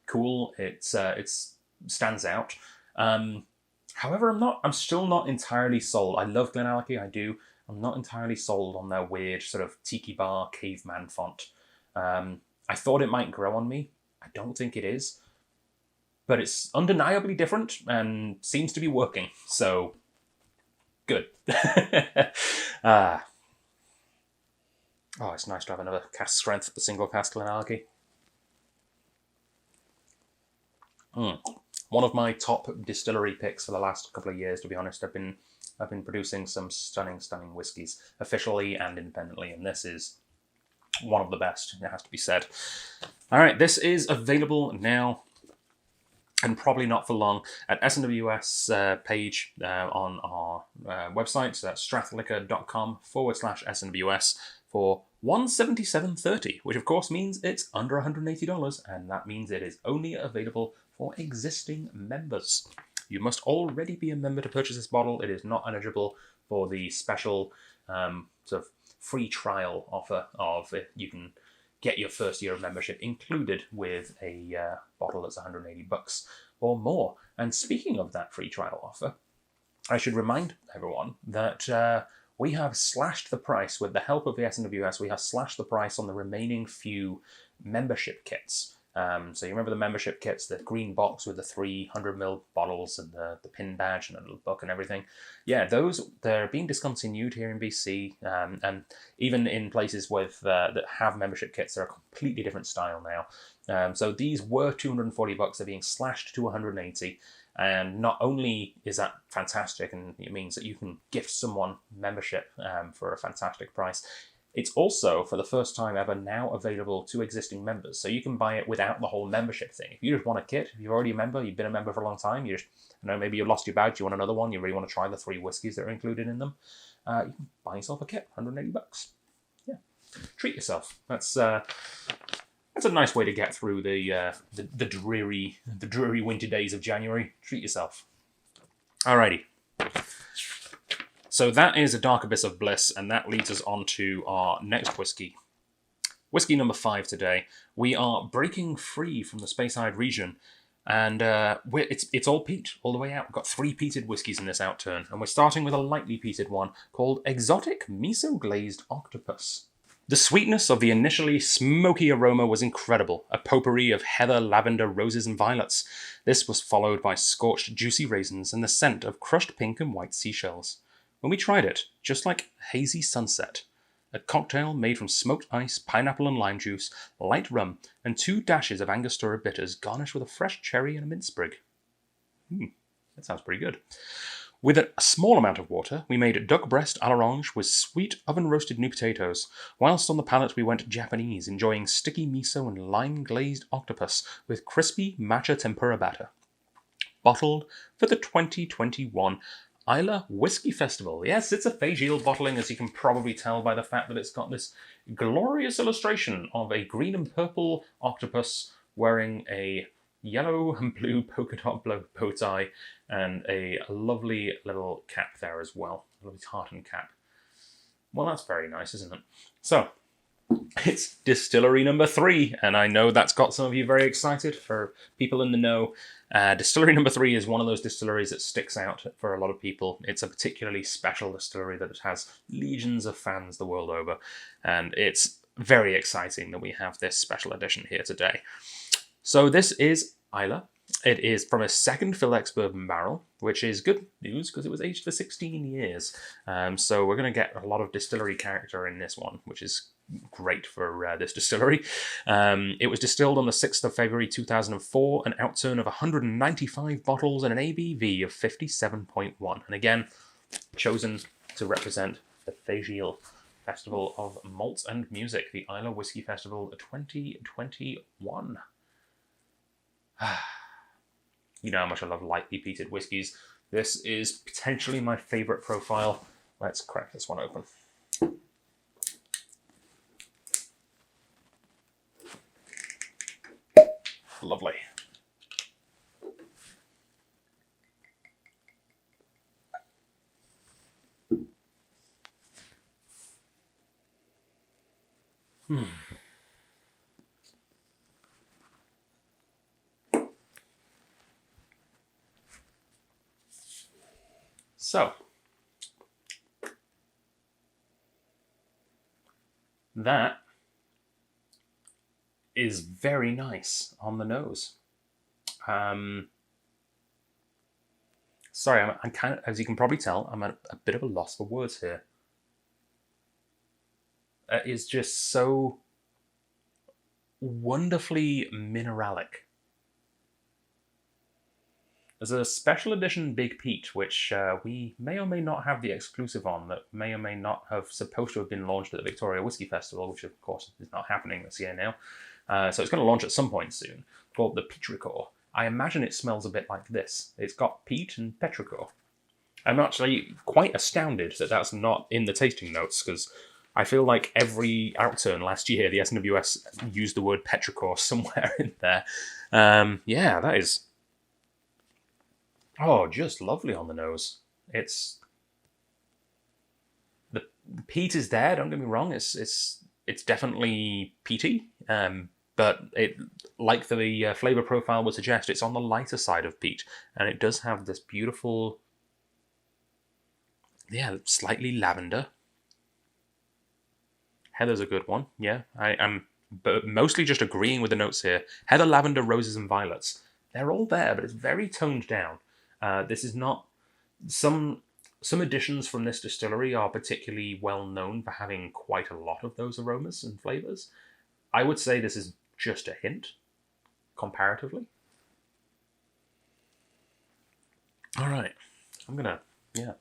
cool. It stands out. However, I'm still not entirely sold. I love Glenallachie, I do. I'm not entirely sold on their weird sort of tiki bar caveman font. I thought it might grow on me. I don't think it is. But it's undeniably different and seems to be working. So, good. Oh, it's nice to have another cask strength, the single cask Glenallachie. One of my top distillery picks for the last couple of years, to be honest. I've been producing some stunning whiskies, officially and independently, and this is one of the best, it has to be said. All right, this is available now, and probably not for long, at SMWS page on our website. So that's strathliquor.com/SMWS for $177.30, which of course means it's under $180, and that means it is only available for existing members. You must already be a member to purchase this bottle. It is not eligible for the special sort of free trial offer of you can get your first year of membership included with a bottle that's $180 or more. And speaking of that free trial offer, I should remind everyone that we have slashed the price with the help of the SMWS. We have slashed the price on the remaining few membership kits. So you remember the membership kits, the green box with the 300ml bottles and the pin badge and a little book and everything. Yeah, they're being discontinued here in BC, and even in places with that have membership kits, they're a completely different style now. So these were $240, they're being slashed to $180. And not only is that fantastic, and it means that you can gift someone membership for a fantastic price, It's also, for the first time ever, now available to existing members. So you can buy it without the whole membership thing. If you just want a kit, if you're already a member, you've been a member for a long time, you just, maybe you lost your badge, you want another one, you really want to try the 3 whiskies that are included in them, you can buy yourself a kit, $180. Yeah, treat yourself. That's a nice way to get through the dreary winter days of January. Treat yourself. Alrighty. So that is a Dark Abyss of Bliss, and that leads us on to our next whiskey. Whiskey number 5 today. We are breaking free from the Speyside region, and it's all peat all the way out. We've got 3 peated whiskies in this Outturn, and we're starting with a lightly peated one called Exotic Miso Glazed Octopus. The sweetness of the initially smoky aroma was incredible, a potpourri of heather, lavender, roses, and violets. This was followed by scorched, juicy raisins and the scent of crushed pink and white seashells. When we tried it, just like hazy sunset, a cocktail made from smoked ice, pineapple and lime juice, light rum, and 2 dashes of Angostura bitters garnished with a fresh cherry and a mint sprig. That sounds pretty good. With a small amount of water, we made duck breast à l'orange with sweet oven-roasted new potatoes. Whilst on the palate, we went Japanese, enjoying sticky miso and lime-glazed octopus with crispy matcha tempura batter. Bottled for the 2021 Islay Whiskey Festival. Yes, it's a Fagile bottling, as you can probably tell by the fact that it's got this glorious illustration of a green and purple octopus wearing a yellow and blue polka dot bow tie and a lovely little cap there as well. A lovely tartan cap. Well, that's very nice, isn't it? So, it's distillery number 3, and I know that's got some of you very excited. For people in the know, distillery number 3 is one of those distilleries that sticks out for a lot of people. It's a particularly special distillery that has legions of fans the world over, and it's very exciting that we have this special edition here today. So this is Islay. It is from a second fill ex-bourbon barrel, which is good news because it was aged for 16 years. So we're going to get a lot of distillery character in this one, which is great for this distillery. It was distilled on the 6th of February 2004, an outturn of 195 bottles and an ABV of 57.1. And again, chosen to represent the Fagile Festival of Malt and Music, the Islay Whiskey Festival 2021. You know how much I love lightly peated whiskies. This is potentially my favourite profile. Let's crack this one open. Lovely. So, that is very nice on the nose. Sorry, I'm kind of, as you can probably tell, I'm at a bit of a loss for words here. It is just so wonderfully mineralic. There's a special edition Big Peat, which we may or may not have the exclusive on, that may or may not have supposed to have been launched at the Victoria Whiskey Festival, which of course is not happening this year now. So it's going to launch at some point soon, called the Petrichor. I imagine it smells a bit like this. It's got peat and petrichor. I'm actually quite astounded that that's not in the tasting notes, because I feel like every outturn last year, the SMWS used the word petrichor somewhere in there. Yeah, that is... Oh, just lovely on the nose. It's... The peat is there, don't get me wrong. It's definitely peaty, but it, like the flavour profile would suggest, it's on the lighter side of peat. And it does have this beautiful... Yeah, slightly lavender. Heather's a good one, yeah. I'm mostly just agreeing with the notes here. Heather, lavender, roses, and violets. They're all there, but it's very toned down. This is not... Some additions from this distillery are particularly well known for having quite a lot of those aromas and flavours. I would say this is just a hint, comparatively. All right, I'm gonna, yeah.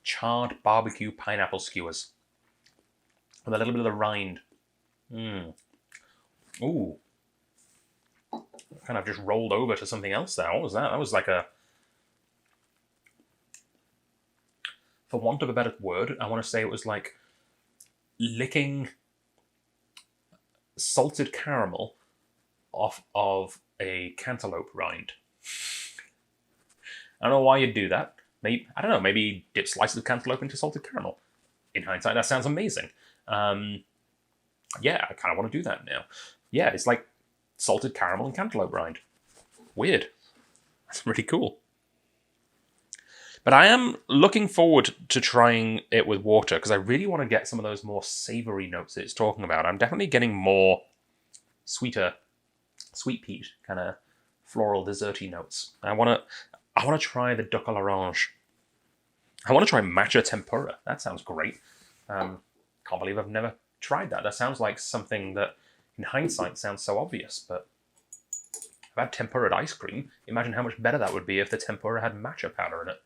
Charred barbecue pineapple skewers with a little bit of the rind. Ooh. Kind of just rolled over to something else there. What was that? That was like a... For want of a better word, I want to say it was like licking salted caramel off of a cantaloupe rind. I don't know why you'd do that. Maybe, I don't know, maybe dip slices of cantaloupe into salted caramel. In hindsight, that sounds amazing. Yeah, I kind of want to do that now. Yeah, it's like salted caramel and cantaloupe rind. Weird. That's really cool. But I am looking forward to trying it with water because I really want to get some of those more savory notes that it's talking about. I'm definitely getting more sweeter, sweet peat, kind of floral, desserty notes. I want to try the duck à l'orange. I want to try matcha tempura. That sounds great. Can't believe I've never tried that. That sounds like something that, in hindsight, sounds so obvious, but I've had tempura ice cream. Imagine how much better that would be if the tempura had matcha powder in it.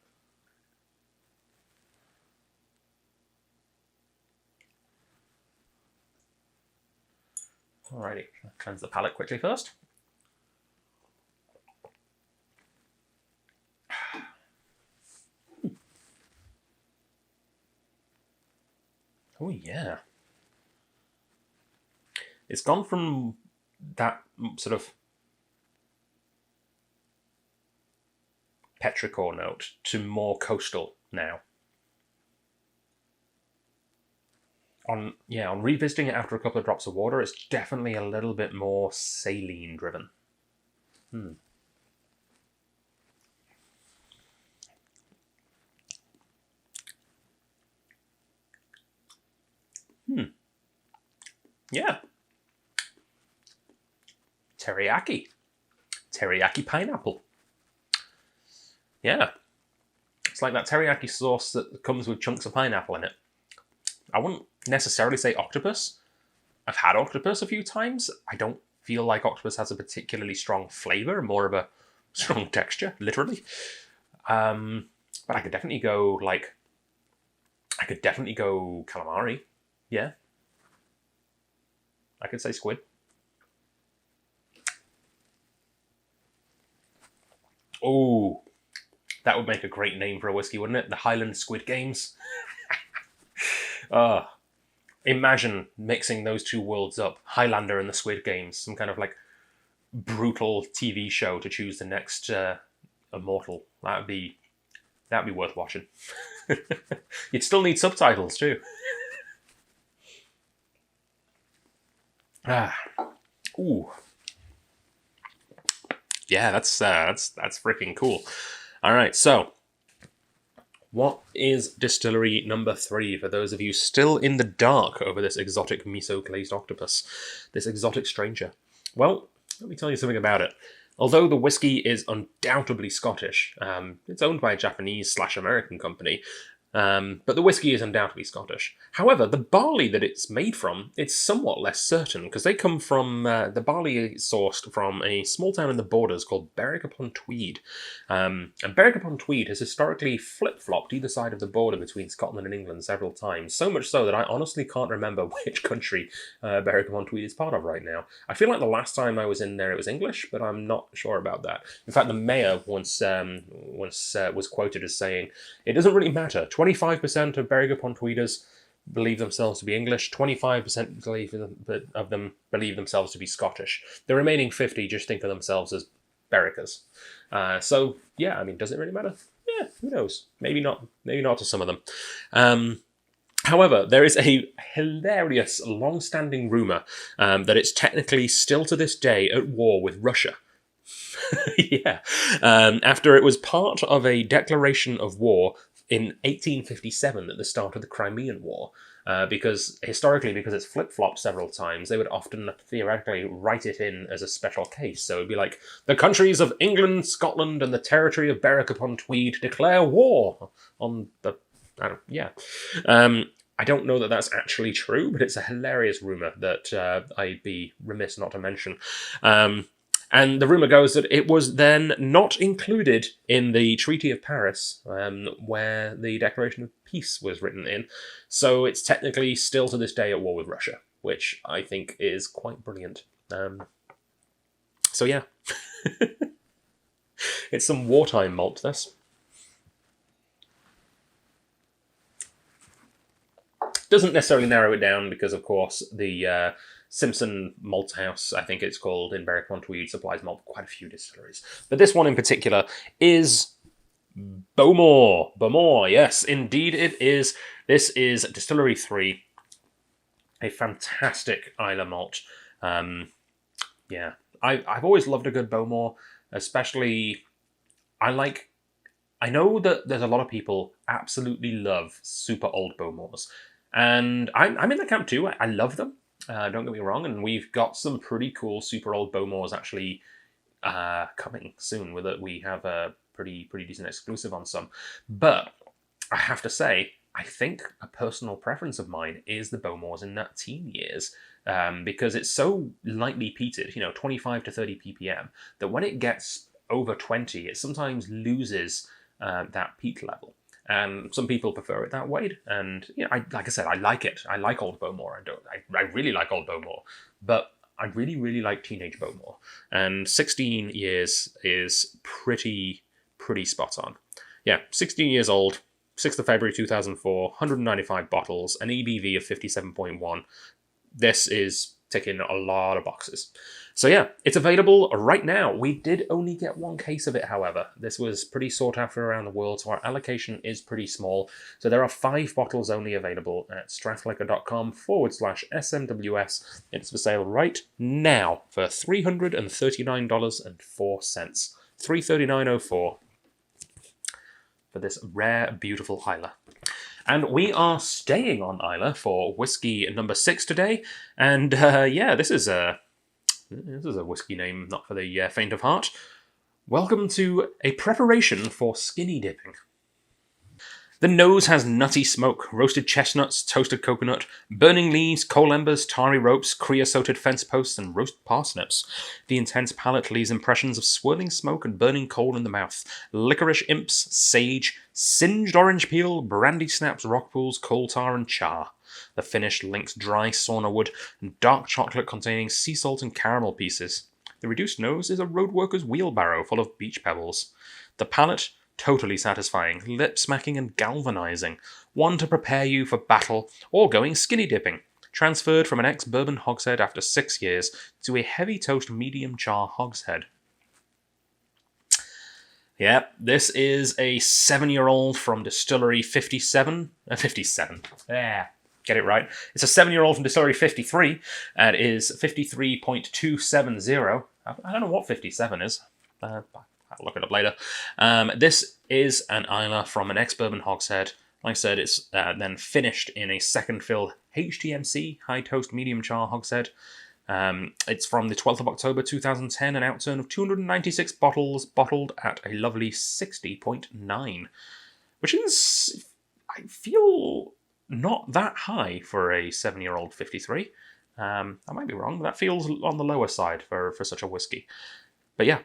Alrighty, cleanse the palate quickly first. Oh yeah. It's gone from that sort of petrichor note to more coastal now. On revisiting it after a couple of drops of water, it's definitely a little bit more saline driven. Yeah. Teriyaki. Teriyaki pineapple. Yeah. It's like that teriyaki sauce that comes with chunks of pineapple in it. I wouldn't necessarily say octopus. I've had octopus a few times. I don't feel like octopus has a particularly strong flavor, more of a strong texture, literally. But I could definitely go calamari. Yeah. I could say squid. Oh, that would make a great name for a whiskey, wouldn't it? The Highland Squid Games. Imagine mixing those two worlds up, Highlander and the Squid Games, some kind of like brutal TV show to choose the next immortal. That'd be worth watching. You'd still need subtitles too. Ooh. Yeah, that's freaking cool. All right, so what is distillery number 3 for those of you still in the dark over this exotic miso glazed octopus, this exotic stranger? Well, let me tell you something about it. Although the whiskey is undoubtedly Scottish, it's owned by a Japanese/American company, but the whiskey is undoubtedly Scottish. However, the barley that it's made from, it's somewhat less certain, because they come from, the barley is sourced from a small town in the Borders called Berwick-upon-Tweed. And Berwick-upon-Tweed has historically flip-flopped either side of the border between Scotland and England several times, so much so that I honestly can't remember which country Berwick-upon-Tweed is part of right now. I feel like the last time I was in there it was English, but I'm not sure about that. In fact, the mayor once was quoted as saying, "It doesn't really matter. 25% of Berwick-upon-Tweeders believe themselves to be English, 25% of them believe themselves to be Scottish. The remaining 50 just think of themselves as Berwickers." So, yeah, I mean, does it really matter? Yeah, who knows? Maybe not to some of them. However, there is a hilarious, long-standing rumour that it's technically still to this day at war with Russia. Yeah. After it was part of a declaration of war in 1857 at the start of the Crimean War, because it's flip-flopped several times, they would often theoretically write it in as a special case. So it'd be like, the countries of England, Scotland, and the territory of Berwick-upon-Tweed declare war on the... I don't know that that's actually true, but it's a hilarious rumour that I'd be remiss not to mention. And the rumour goes that it was then not included in the Treaty of Paris, where the Declaration of Peace was written in. So it's technically still to this day at war with Russia, which I think is quite brilliant. So yeah. It's some wartime malt, this. Doesn't necessarily narrow it down because, of course, the Simpson Malt House, I think it's called, in Berwick-upon-Tweed, supplies malt for quite a few distilleries. But this one in particular is Bowmore. Bowmore, yes, indeed it is. This is Distillery 3, a fantastic Islay malt. Yeah, I've always loved a good Bowmore, especially I know that there's a lot of people absolutely love super old Bowmores, and I'm in the camp too. I love them. Don't get me wrong, and we've got some pretty cool super old Bowmores actually coming soon. With it, we have a pretty decent exclusive on some. But I have to say, I think a personal preference of mine is the Bowmores in that teen years, because it's so lightly peated, 25 to 30 ppm, that when it gets over 20, it sometimes loses that peat level. And some people prefer it that way, and like I said, I like it. I like Old Bowmore. I really like Old Bowmore, but I really like Teenage Bowmore. And 16 years is pretty spot on. Yeah, 16 years old, 6th of February 2004, 195 bottles, an ABV of 57.1. This is ticking a lot of boxes. So yeah, it's available right now. We did only get one case of it, however. This was pretty sought after around the world, so our allocation is pretty small. So there are 5 bottles only available at strathliquor.com/SMWS. It's for sale right now for $339.04. $339.04 for this rare, beautiful Islay. And we are staying on Islay for whiskey number 6 today. And yeah, this is a whiskey name not for the faint of heart. Welcome to a preparation for skinny dipping. The nose has nutty smoke, roasted chestnuts, toasted coconut, burning leaves, coal embers, tarry ropes, creosoted fence posts, and roast parsnips. The intense palate leaves impressions of swirling smoke and burning coal in the mouth, licorice imps, sage, singed orange peel, brandy snaps, rock pools, coal tar, and char. The finish links dry sauna wood and dark chocolate containing sea salt and caramel pieces. The reduced nose is a roadworker's wheelbarrow full of beach pebbles. The palate, totally satisfying, lip-smacking and galvanizing. One to prepare you for battle or going skinny dipping. Transferred from an ex-bourbon hogshead after 6 years to a heavy toast medium char hogshead. Yep, this is a 7-year-old from Distillery 57. 57. Yeah, get it right. It's a 7-year-old from Distillery 53. And it is 53.270. I don't know what 57 is. I'll look it up later. This is an Islay from an ex-bourbon hogshead. Like I said, it's then finished in a second fill HTMC, high toast medium char hogshead. It's from the 12th of October 2010, an outturn of 296 bottles, bottled at a lovely 60.9, which is, I feel, not that high for a 7-year-old 53. I might be wrong, but that feels on the lower side for such a whiskey. But yeah,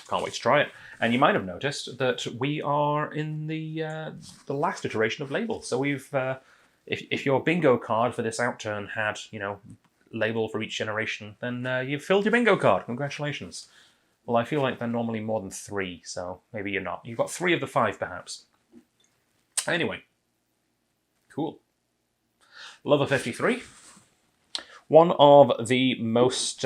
can't wait to try it. And you might have noticed that we are in the last iteration of label. So we've, if your bingo card for this outturn had, label for each generation, then you've filled your bingo card. Congratulations. Well, I feel like they're normally more than 3, so maybe you're not. You've got 3 of the 5, perhaps. Anyway, cool. Lover 53. One of the most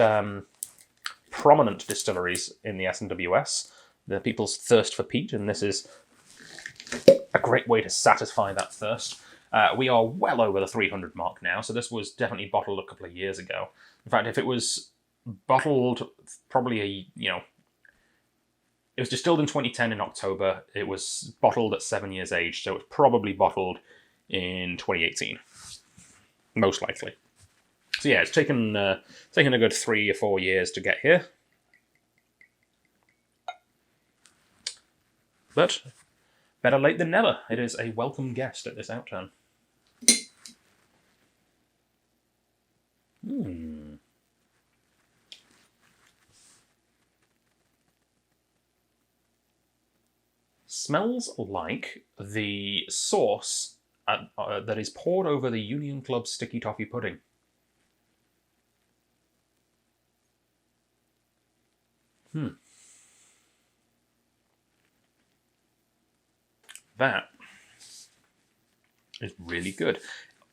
prominent distilleries in the SMWS, the people's thirst for peat, and this is a great way to satisfy that thirst. We are well over the 300 mark now, so this was definitely bottled a couple of years ago. In fact, if it was bottled probably it was distilled in 2010 in October, it was bottled at 7 years age, so it was probably bottled in 2018, most likely. So yeah, it's taken a good 3 or 4 years to get here. But better late than never. It is a welcome guest at this outturn. smells like the sauce that is poured over the Union Club sticky toffee pudding. That is really good.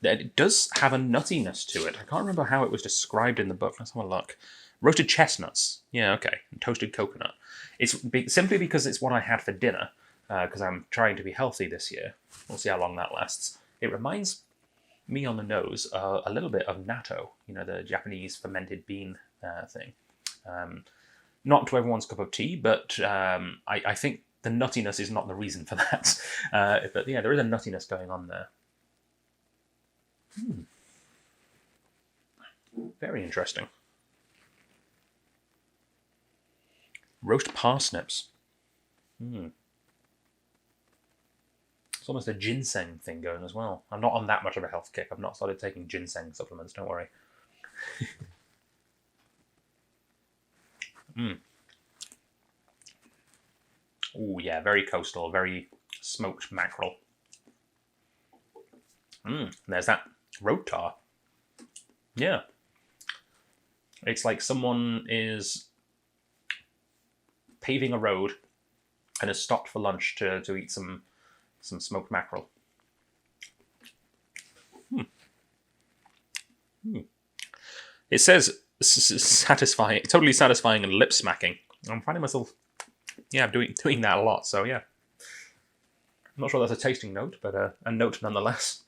It does have a nuttiness to it. I can't remember how it was described in the book. Let's have a look. Roasted chestnuts. Yeah, okay. And toasted coconut. It's simply because it's what I had for dinner, because I'm trying to be healthy this year. We'll see how long that lasts. It reminds me on the nose a little bit of natto, the Japanese fermented bean thing. Not to everyone's cup of tea, but I think the nuttiness is not the reason for that. But yeah, there is a nuttiness going on there. Very interesting. Roast parsnips. It's almost a ginseng thing going as well. I'm not on that much of a health kick. I've not started taking ginseng supplements, don't worry. Oh yeah, very coastal, very smoked mackerel. There's that road tar. Yeah. It's like someone is paving a road and has stopped for lunch to eat some smoked mackerel. It says satisfying, totally satisfying and lip smacking. I'm finding myself, doing that a lot. So yeah, I'm not sure that's a tasting note, but a note nonetheless.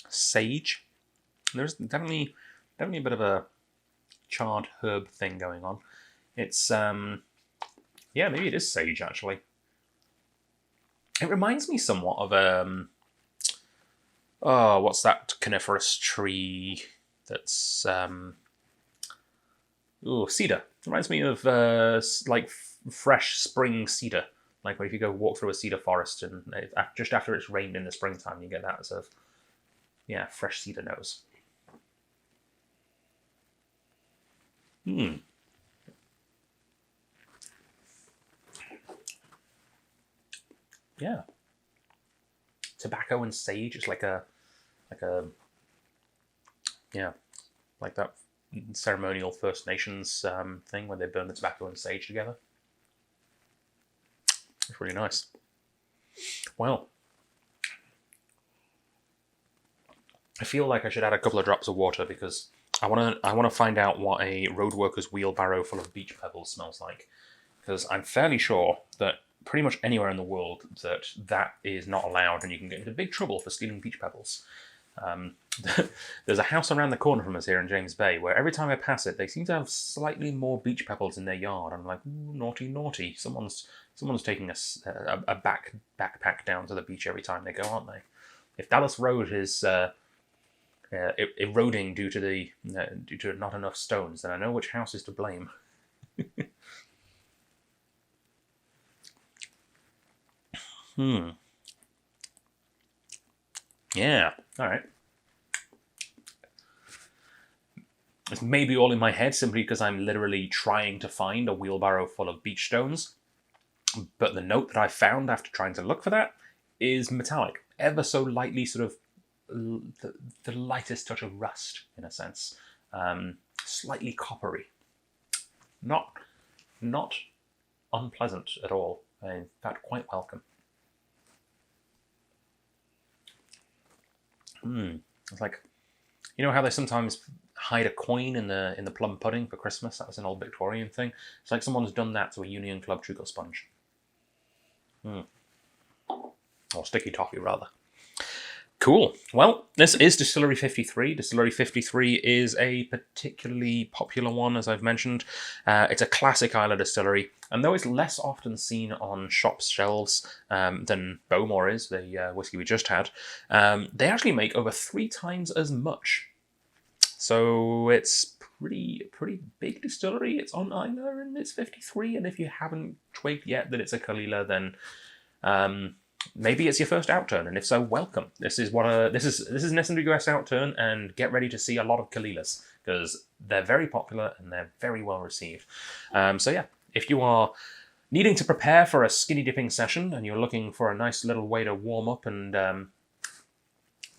Sage. There's definitely a bit of a charred herb thing going on. It's maybe it is sage actually. It reminds me somewhat of what's that coniferous tree that's cedar. It reminds me of like fresh spring cedar. Like if you go walk through a cedar forest and just after it's rained in the springtime, you get that sort of fresh cedar nose. Yeah. Tobacco and sage is like that ceremonial First Nations thing where they burn the tobacco and sage together. It's really nice. Well, I feel like I should add a couple of drops of water because I want to find out what a road worker's wheelbarrow full of beach pebbles smells like. Because I'm fairly sure that pretty much anywhere in the world that is not allowed and you can get into big trouble for stealing beach pebbles. There's a house around the corner from us here in James Bay where every time I pass it, they seem to have slightly more beach pebbles in their yard. I'm like, ooh, naughty, naughty. Someone's taking a backpack down to the beach every time they go, aren't they? If Dallas Road is eroding due to not enough stones, then I know which house is to blame. Yeah, all right. It's maybe all in my head simply because I'm literally trying to find a wheelbarrow full of beach stones. But the note that I found after trying to look for that is metallic, ever so lightly, sort of the lightest touch of rust in a sense, slightly coppery. Not unpleasant at all. In fact, quite welcome. It's like, you know how they sometimes hide a coin in the plum pudding for Christmas? That was an old Victorian thing. It's like someone's done that to a Union Club treacle sponge. Or sticky toffee, rather. Cool. Well, this is Distillery 53. Distillery 53 is a particularly popular one, as I've mentioned. It's a classic Islay distillery, and though it's less often seen on shops' shelves than Bowmore is, the whiskey we just had, they actually make over 3 times as much. So it's pretty big distillery. It's on Islay and it's 53, and if you haven't twigged yet that it's a Kalila, then maybe it's your first Outturn, and if so, welcome. This is this is an SMWS Outturn, and get ready to see a lot of Kalilas, because they're very popular and they're very well received. So yeah, if you are needing to prepare for a skinny dipping session and you're looking for a nice little way to warm up and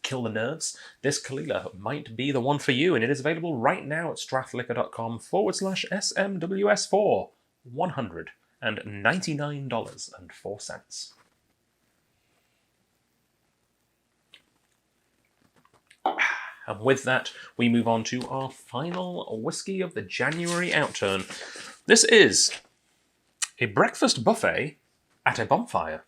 kill the nerves, this Kalila might be the one for you, and it is available right now at strathliquor.com/SMWS for $199.04. And with that, we move on to our final whiskey of the January Outturn. This is a breakfast buffet at a bonfire.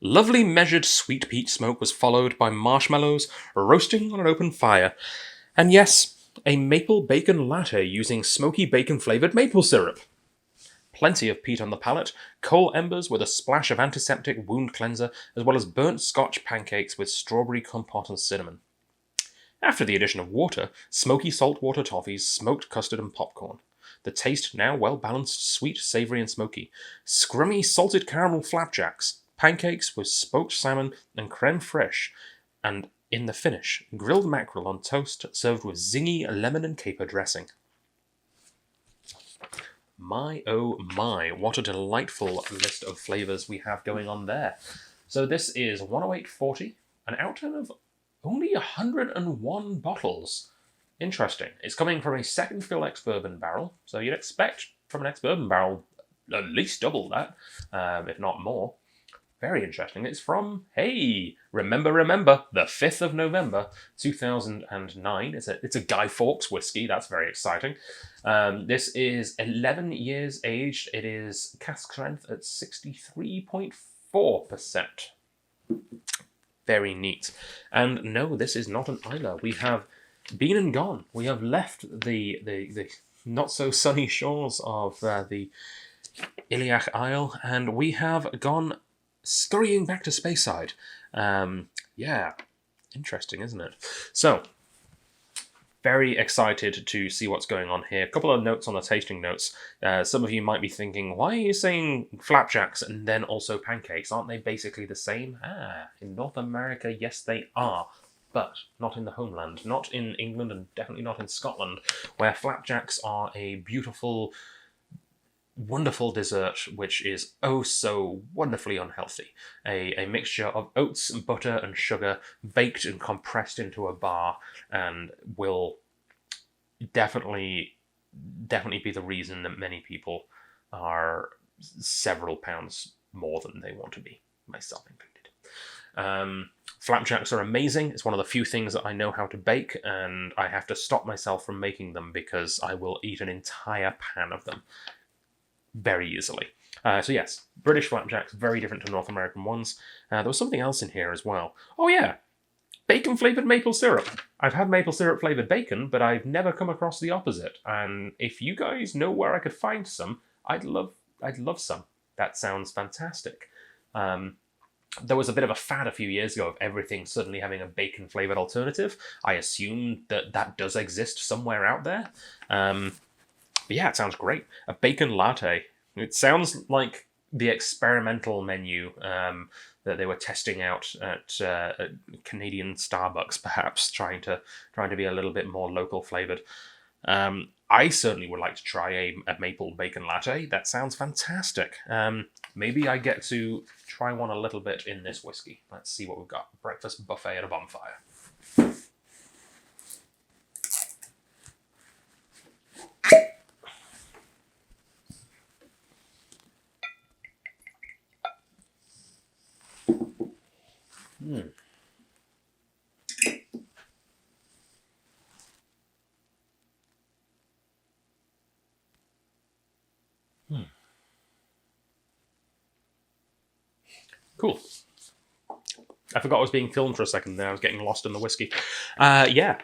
Lovely measured sweet peat smoke was followed by marshmallows roasting on an open fire. And yes, a maple bacon latte using smoky bacon-flavoured maple syrup. Plenty of peat on the palate, coal embers with a splash of antiseptic wound cleanser, as well as burnt Scotch pancakes with strawberry compote and cinnamon. After the addition of water, smoky saltwater toffees, smoked custard and popcorn. The taste now well-balanced, sweet, savoury and smoky. Scrummy salted caramel flapjacks, pancakes with smoked salmon and creme fraiche, and in the finish, grilled mackerel on toast served with zingy lemon and caper dressing. My oh my, what a delightful list of flavours we have going on there. So this is 108.40, an Outturn of only 101 bottles. Interesting. It's coming from a second fill ex-bourbon barrel, so you'd expect from an ex-bourbon barrel at least double that, if not more. Very interesting. It's from, hey, remember, the 5th of November, 2009. It's a Guy Fawkes whiskey. That's very exciting. This is 11 years aged. It is cask strength at 63.4%. Very neat. And no, this is not an Islay. We have been and gone. We have left the not so sunny shores of the Iliac Isle, and we have gone scurrying back to Speyside. Yeah, interesting, isn't it? So, very excited to see what's going on here. A couple of notes on the tasting notes. Some of you might be thinking, why are you saying flapjacks and then also pancakes? Aren't they basically the same? In North America, yes they are, but not in the homeland. Not in England and definitely not in Scotland, where flapjacks are a beautiful, wonderful dessert which is oh so wonderfully unhealthy. A mixture of oats and butter and sugar baked and compressed into a bar, and will definitely be the reason that many people are several pounds more than they want to be, myself included. Flapjacks are amazing. It's one of the few things that I know how to bake, and I have to stop myself from making them because I will eat an entire pan of them very easily. So yes, British flapjacks, very different to North American ones. There was something else in here as well. Oh yeah, bacon-flavoured maple syrup. I've had maple syrup-flavoured bacon, but I've never come across the opposite. And if you guys know where I could find some, I'd love some. That sounds fantastic. There was a bit of a fad a few years ago of everything suddenly having a bacon-flavoured alternative. I assume that does exist somewhere out there. But yeah, it sounds great. A bacon latte. It sounds like the experimental menu that they were testing out at Canadian Starbucks, perhaps, trying to be a little bit more local flavoured. I certainly would like to try a maple bacon latte. That sounds fantastic. Maybe I get to try one a little bit in this whiskey. Let's see what we've got. Breakfast buffet at a bonfire. Cool. I forgot I was being filmed for a second there. I was getting lost in the whiskey. Yeah.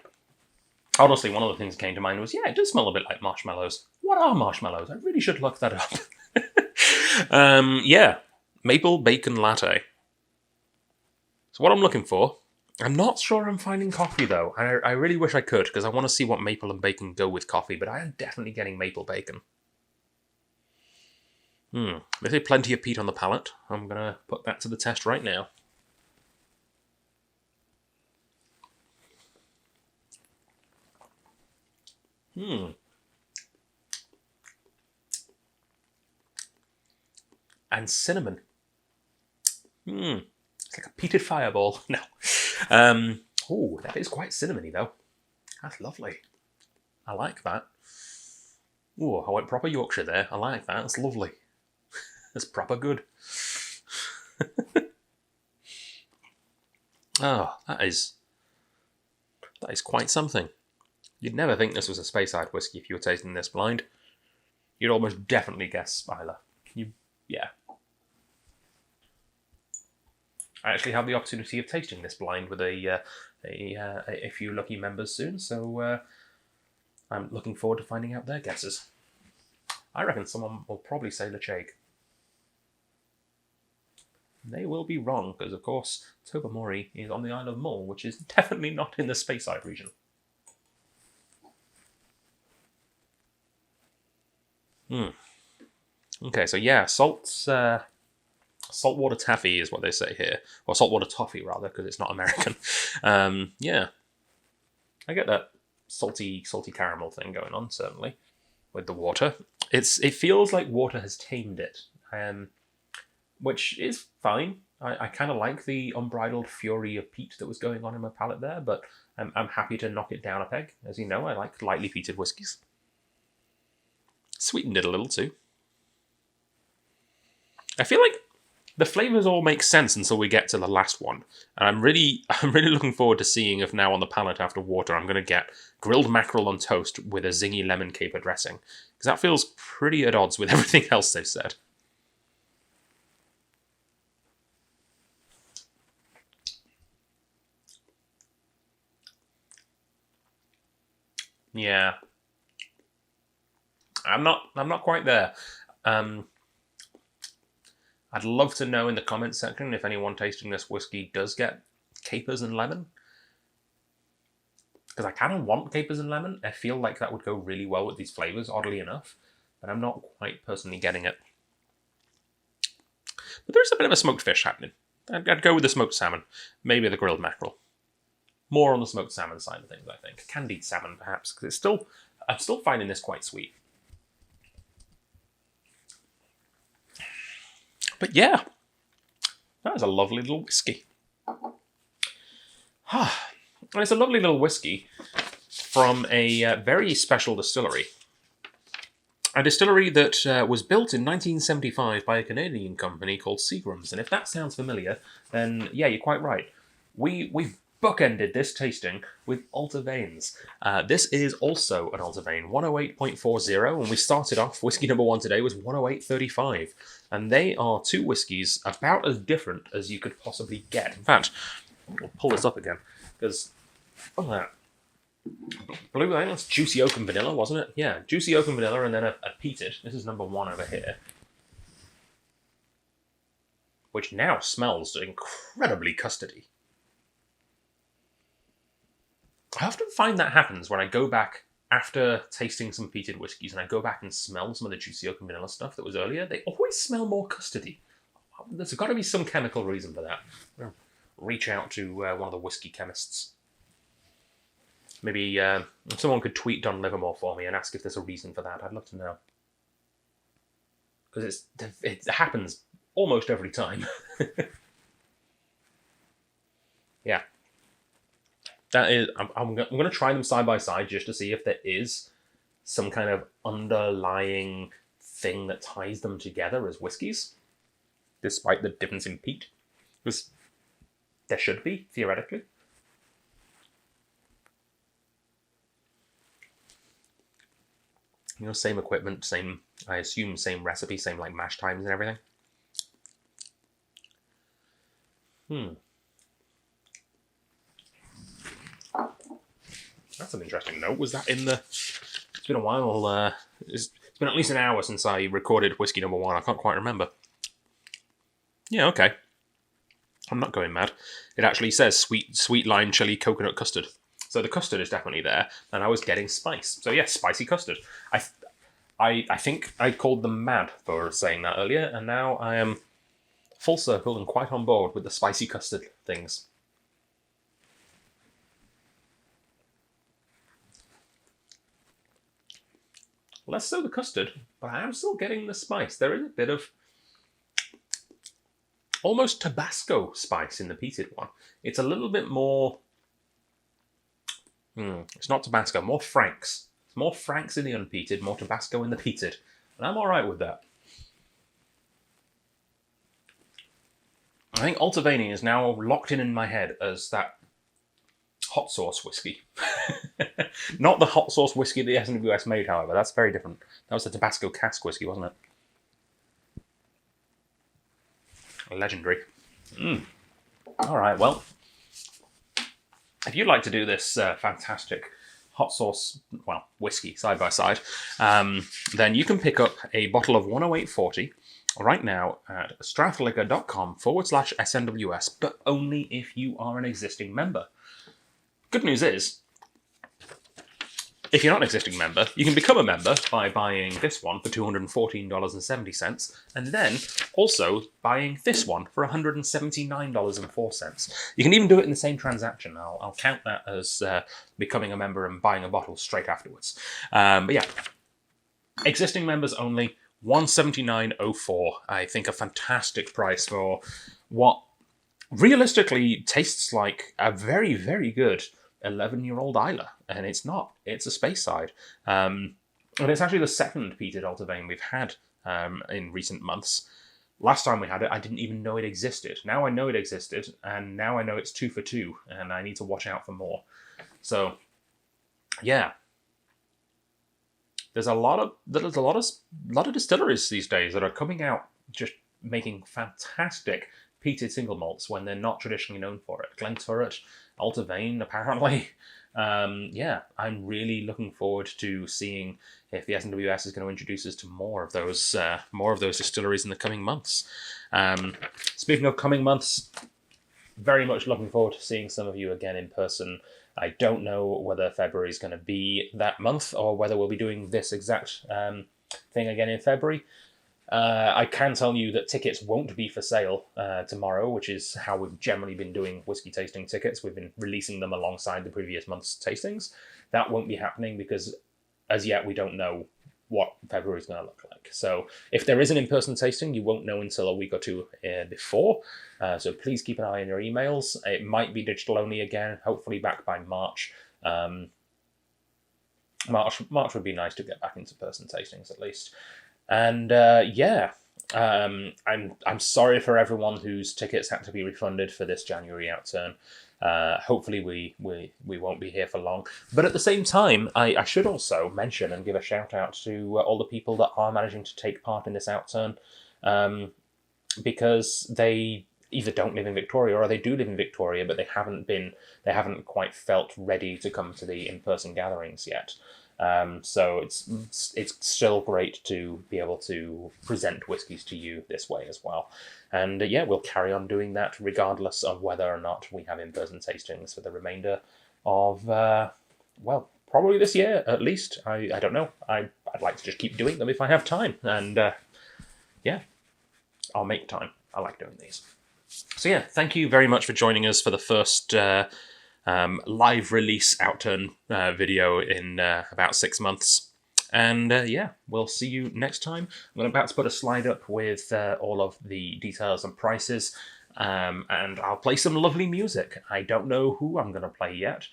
Honestly, one of the things that came to mind was, yeah, it does smell a bit like marshmallows. What are marshmallows? I really should look that up. Yeah. Maple bacon latte. So what I'm looking for, I'm not sure I'm finding coffee, though. I really wish I could, because I want to see what maple and bacon go with coffee, but I am definitely getting maple bacon. There's plenty of peat on the palate. I'm going to put that to the test right now. And cinnamon. It's like a peated fireball. No. Oh, that is quite cinnamony though. That's lovely. I like that. Oh, I went proper Yorkshire there. I like that. That's lovely. That's proper good. Oh, that is quite something. You'd never think this was a Speyside whiskey if you were tasting this blind. You'd almost definitely guess Islay. Yeah. I actually have the opportunity of tasting this blind with a few lucky members soon, so I'm looking forward to finding out their guesses. I reckon someone will probably say Lecheg. They will be wrong, because of course Tobermory is on the Isle of Mull, which is definitely not in the Speyside region. Okay, so yeah, saltwater taffy is what they say here. Or saltwater toffee, rather, because it's not American. Yeah. I get that salty caramel thing going on, certainly, with the water. It feels like water has tamed it, which is fine. I kind of like the unbridled fury of peat that was going on in my palate there, but I'm happy to knock it down a peg. As you know, I like lightly peated whiskies. Sweetened it a little too. I feel like the flavours all make sense until we get to the last one, and I'm really looking forward to seeing if now on the palate after water I'm going to get grilled mackerel on toast with a zingy lemon caper dressing, because that feels pretty at odds with everything else they've said. Yeah, I'm not quite there. I'd love to know in the comments section if anyone tasting this whiskey does get capers and lemon. Because I kind of want capers and lemon. I feel like that would go really well with these flavours, oddly enough. But I'm not quite personally getting it. But there's a bit of a smoked fish happening. I'd go with the smoked salmon. Maybe the grilled mackerel. More on the smoked salmon side of things, I think. Candied salmon, perhaps. Because I'm still finding this quite sweet. But yeah, that is a lovely little whiskey. And it's a lovely little whiskey from a very special distillery. A distillery that was built in 1975 by a Canadian company called Seagram's. And if that sounds familiar, then yeah, you're quite right. We've bookended this tasting with Alta Veins. This is also an Alta Vein, 108.40, and we started off, whiskey number one today was 108.35. And they are two whiskies about as different as you could possibly get. In fact, I'll pull this up again, because look at that. Blue, I think that's juicy oak and vanilla, wasn't it? Yeah, juicy oak and vanilla, and then a peated. This is number one over here. Which now smells incredibly custardy. I often find that happens when I go back after tasting some peated whiskies and I go back and smell some of the juicy oak and vanilla stuff that was earlier. They always smell more custardy. There's got to be some chemical reason for that. I'll reach out to one of the whiskey chemists. Maybe if someone could tweet Don Livermore for me and ask if there's a reason for that. I'd love to know. Because it happens almost every time. Yeah. That is, I'm going to try them side by side just to see if there is some kind of underlying thing that ties them together as whiskies, despite the difference in peat. Because there should be, theoretically. You know, same equipment, same, I assume, same recipe, same like mash times and everything. That's an interesting note. Was that in the... It's been a while. It's been at least an hour since I recorded whiskey number one. I can't quite remember. Yeah, okay. I'm not going mad. It actually says sweet lime chili coconut custard. So the custard is definitely there, and I was getting spice. So yeah, spicy custard. I think I called them mad for saying that earlier, and now I am full circle and quite on board with the spicy custard things. Less so the custard, but I am still getting the spice. There is a bit of almost Tabasco spice in the peated one. It's a little bit more... it's not Tabasco, more Franks. It's more Franks in the unpeated, more Tabasco in the peated. And I'm alright with that. I think Outturn is now locked in my head as that hot sauce whiskey. Not the hot sauce whiskey the SMWS made, however. That's very different. That was the Tabasco cask whiskey, wasn't it? Legendary. Alright, well, if you'd like to do this fantastic hot sauce, well, whiskey side by side, then you can pick up a bottle of 10840 right now at strathliquor.com/SMWS, but only if you are an existing member. Good news is, if you're not an existing member, you can become a member by buying this one for $214.70, and then also buying this one for $179.04. You can even do it in the same transaction. I'll count that as becoming a member and buying a bottle straight afterwards. But yeah, existing members only, $179.04. I think a fantastic price for what realistically tastes like a very, very good 11-year-old Islay, and it's not. It's a Speyside. And it's actually the second peated Outturn we've had in recent months. Last time we had it, I didn't even know it existed. Now I know it existed, and now I know it's 2 for 2, and I need to watch out for more. So, yeah. There's a lot of distilleries these days that are coming out just making fantastic peated single malts when they're not traditionally known for it. Glenturret, Outturn, apparently. Yeah, I'm really looking forward to seeing if the SMWS is going to introduce us to more of those distilleries in the coming months. Speaking of coming months, very much looking forward to seeing some of you again in person. I don't know whether February is going to be that month or whether we'll be doing this exact thing again in February. I can tell you that tickets won't be for sale tomorrow, which is how we've generally been doing whiskey tasting tickets. We've been releasing them alongside the previous month's tastings. That won't be happening because as yet we don't know what February is going to look like. So if there is an in-person tasting, you won't know until a week or two before. So please keep an eye on your emails. It might be digital only again, hopefully back by March. March would be nice to get back into person tastings at least. And yeah, I'm sorry for everyone whose tickets had to be refunded for this January Outturn. Hopefully we won't be here for long. But at the same time, I should also mention and give a shout out to all the people that are managing to take part in this Outturn, because they either don't live in Victoria or they do live in Victoria, but they haven't quite felt ready to come to the in-person gatherings yet. So it's still great to be able to present whiskies to you this way as well. And yeah, we'll carry on doing that regardless of whether or not we have in-person tastings for the remainder of, well, probably this year at least. I don't know. I'd like to just keep doing them if I have time. And yeah, I'll make time. I like doing these. So yeah, thank you very much for joining us for the first live release Outturn video in about 6 months. And yeah, we'll see you next time. I'm about to put a slide up with all of the details and prices, and I'll play some lovely music. I don't know who I'm going to play yet.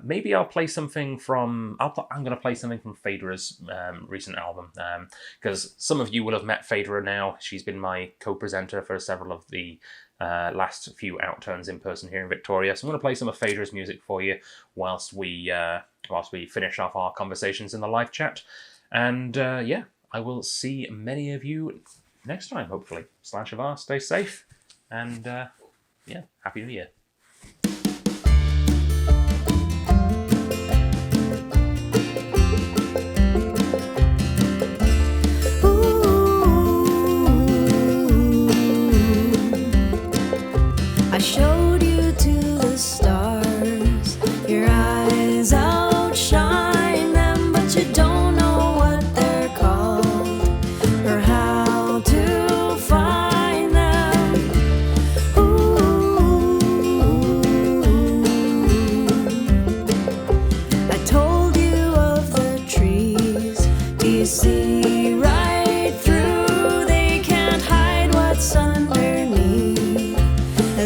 Maybe I'll play something from... I'm going to play something from Phaedra's recent album, because some of you will have met Phaedra now. She's been my co-presenter for several of the last few Outturns in person here in Victoria. So I'm going to play some of Phaedra's music for you whilst we finish off our conversations in the live chat. And yeah, I will see many of you next time, hopefully. /Avar, stay safe, and yeah, Happy New Year. I showed you to the stars, your eyes outshine them, but you don't know what they're called.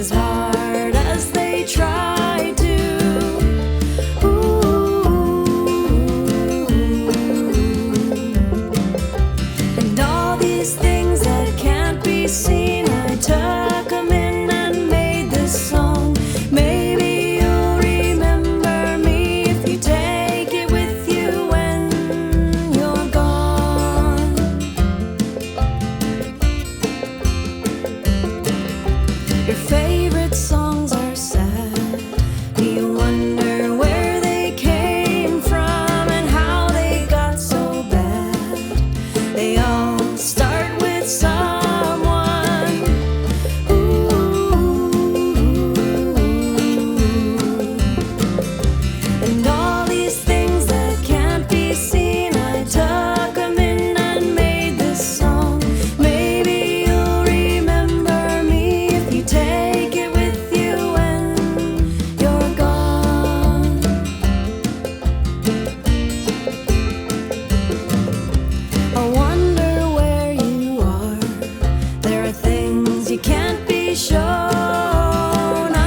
as hard as they try to. And all these things that can't be seen, I took them in and made this song. Maybe you'll remember me if you take it with you when you're gone. Your favorite songs are sad. You wonder where they came from and how they got so bad. They all start with someone. And all these things that can't be seen, I took them in and made this song. Maybe you'll remember me if you take it with you when you're gone. I wonder where you are. There are things you can't be shown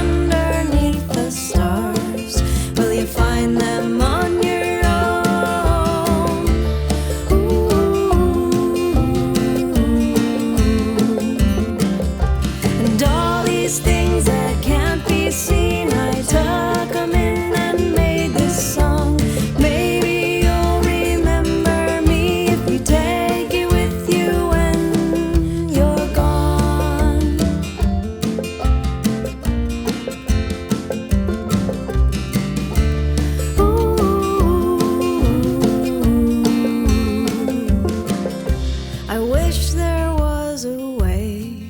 underneath the stars. Will you find them on your own? And all these things that can't be seen, I took them in and made this song. Maybe you'll remember me if you take it with you when you're gone. I wish there was a way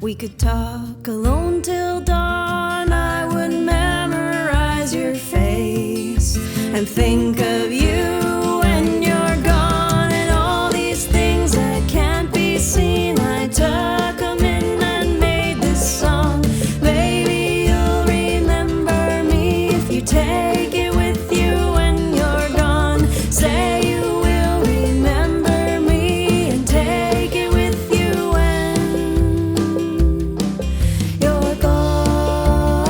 we could talk alone till dawn. I would memorize your face and think of you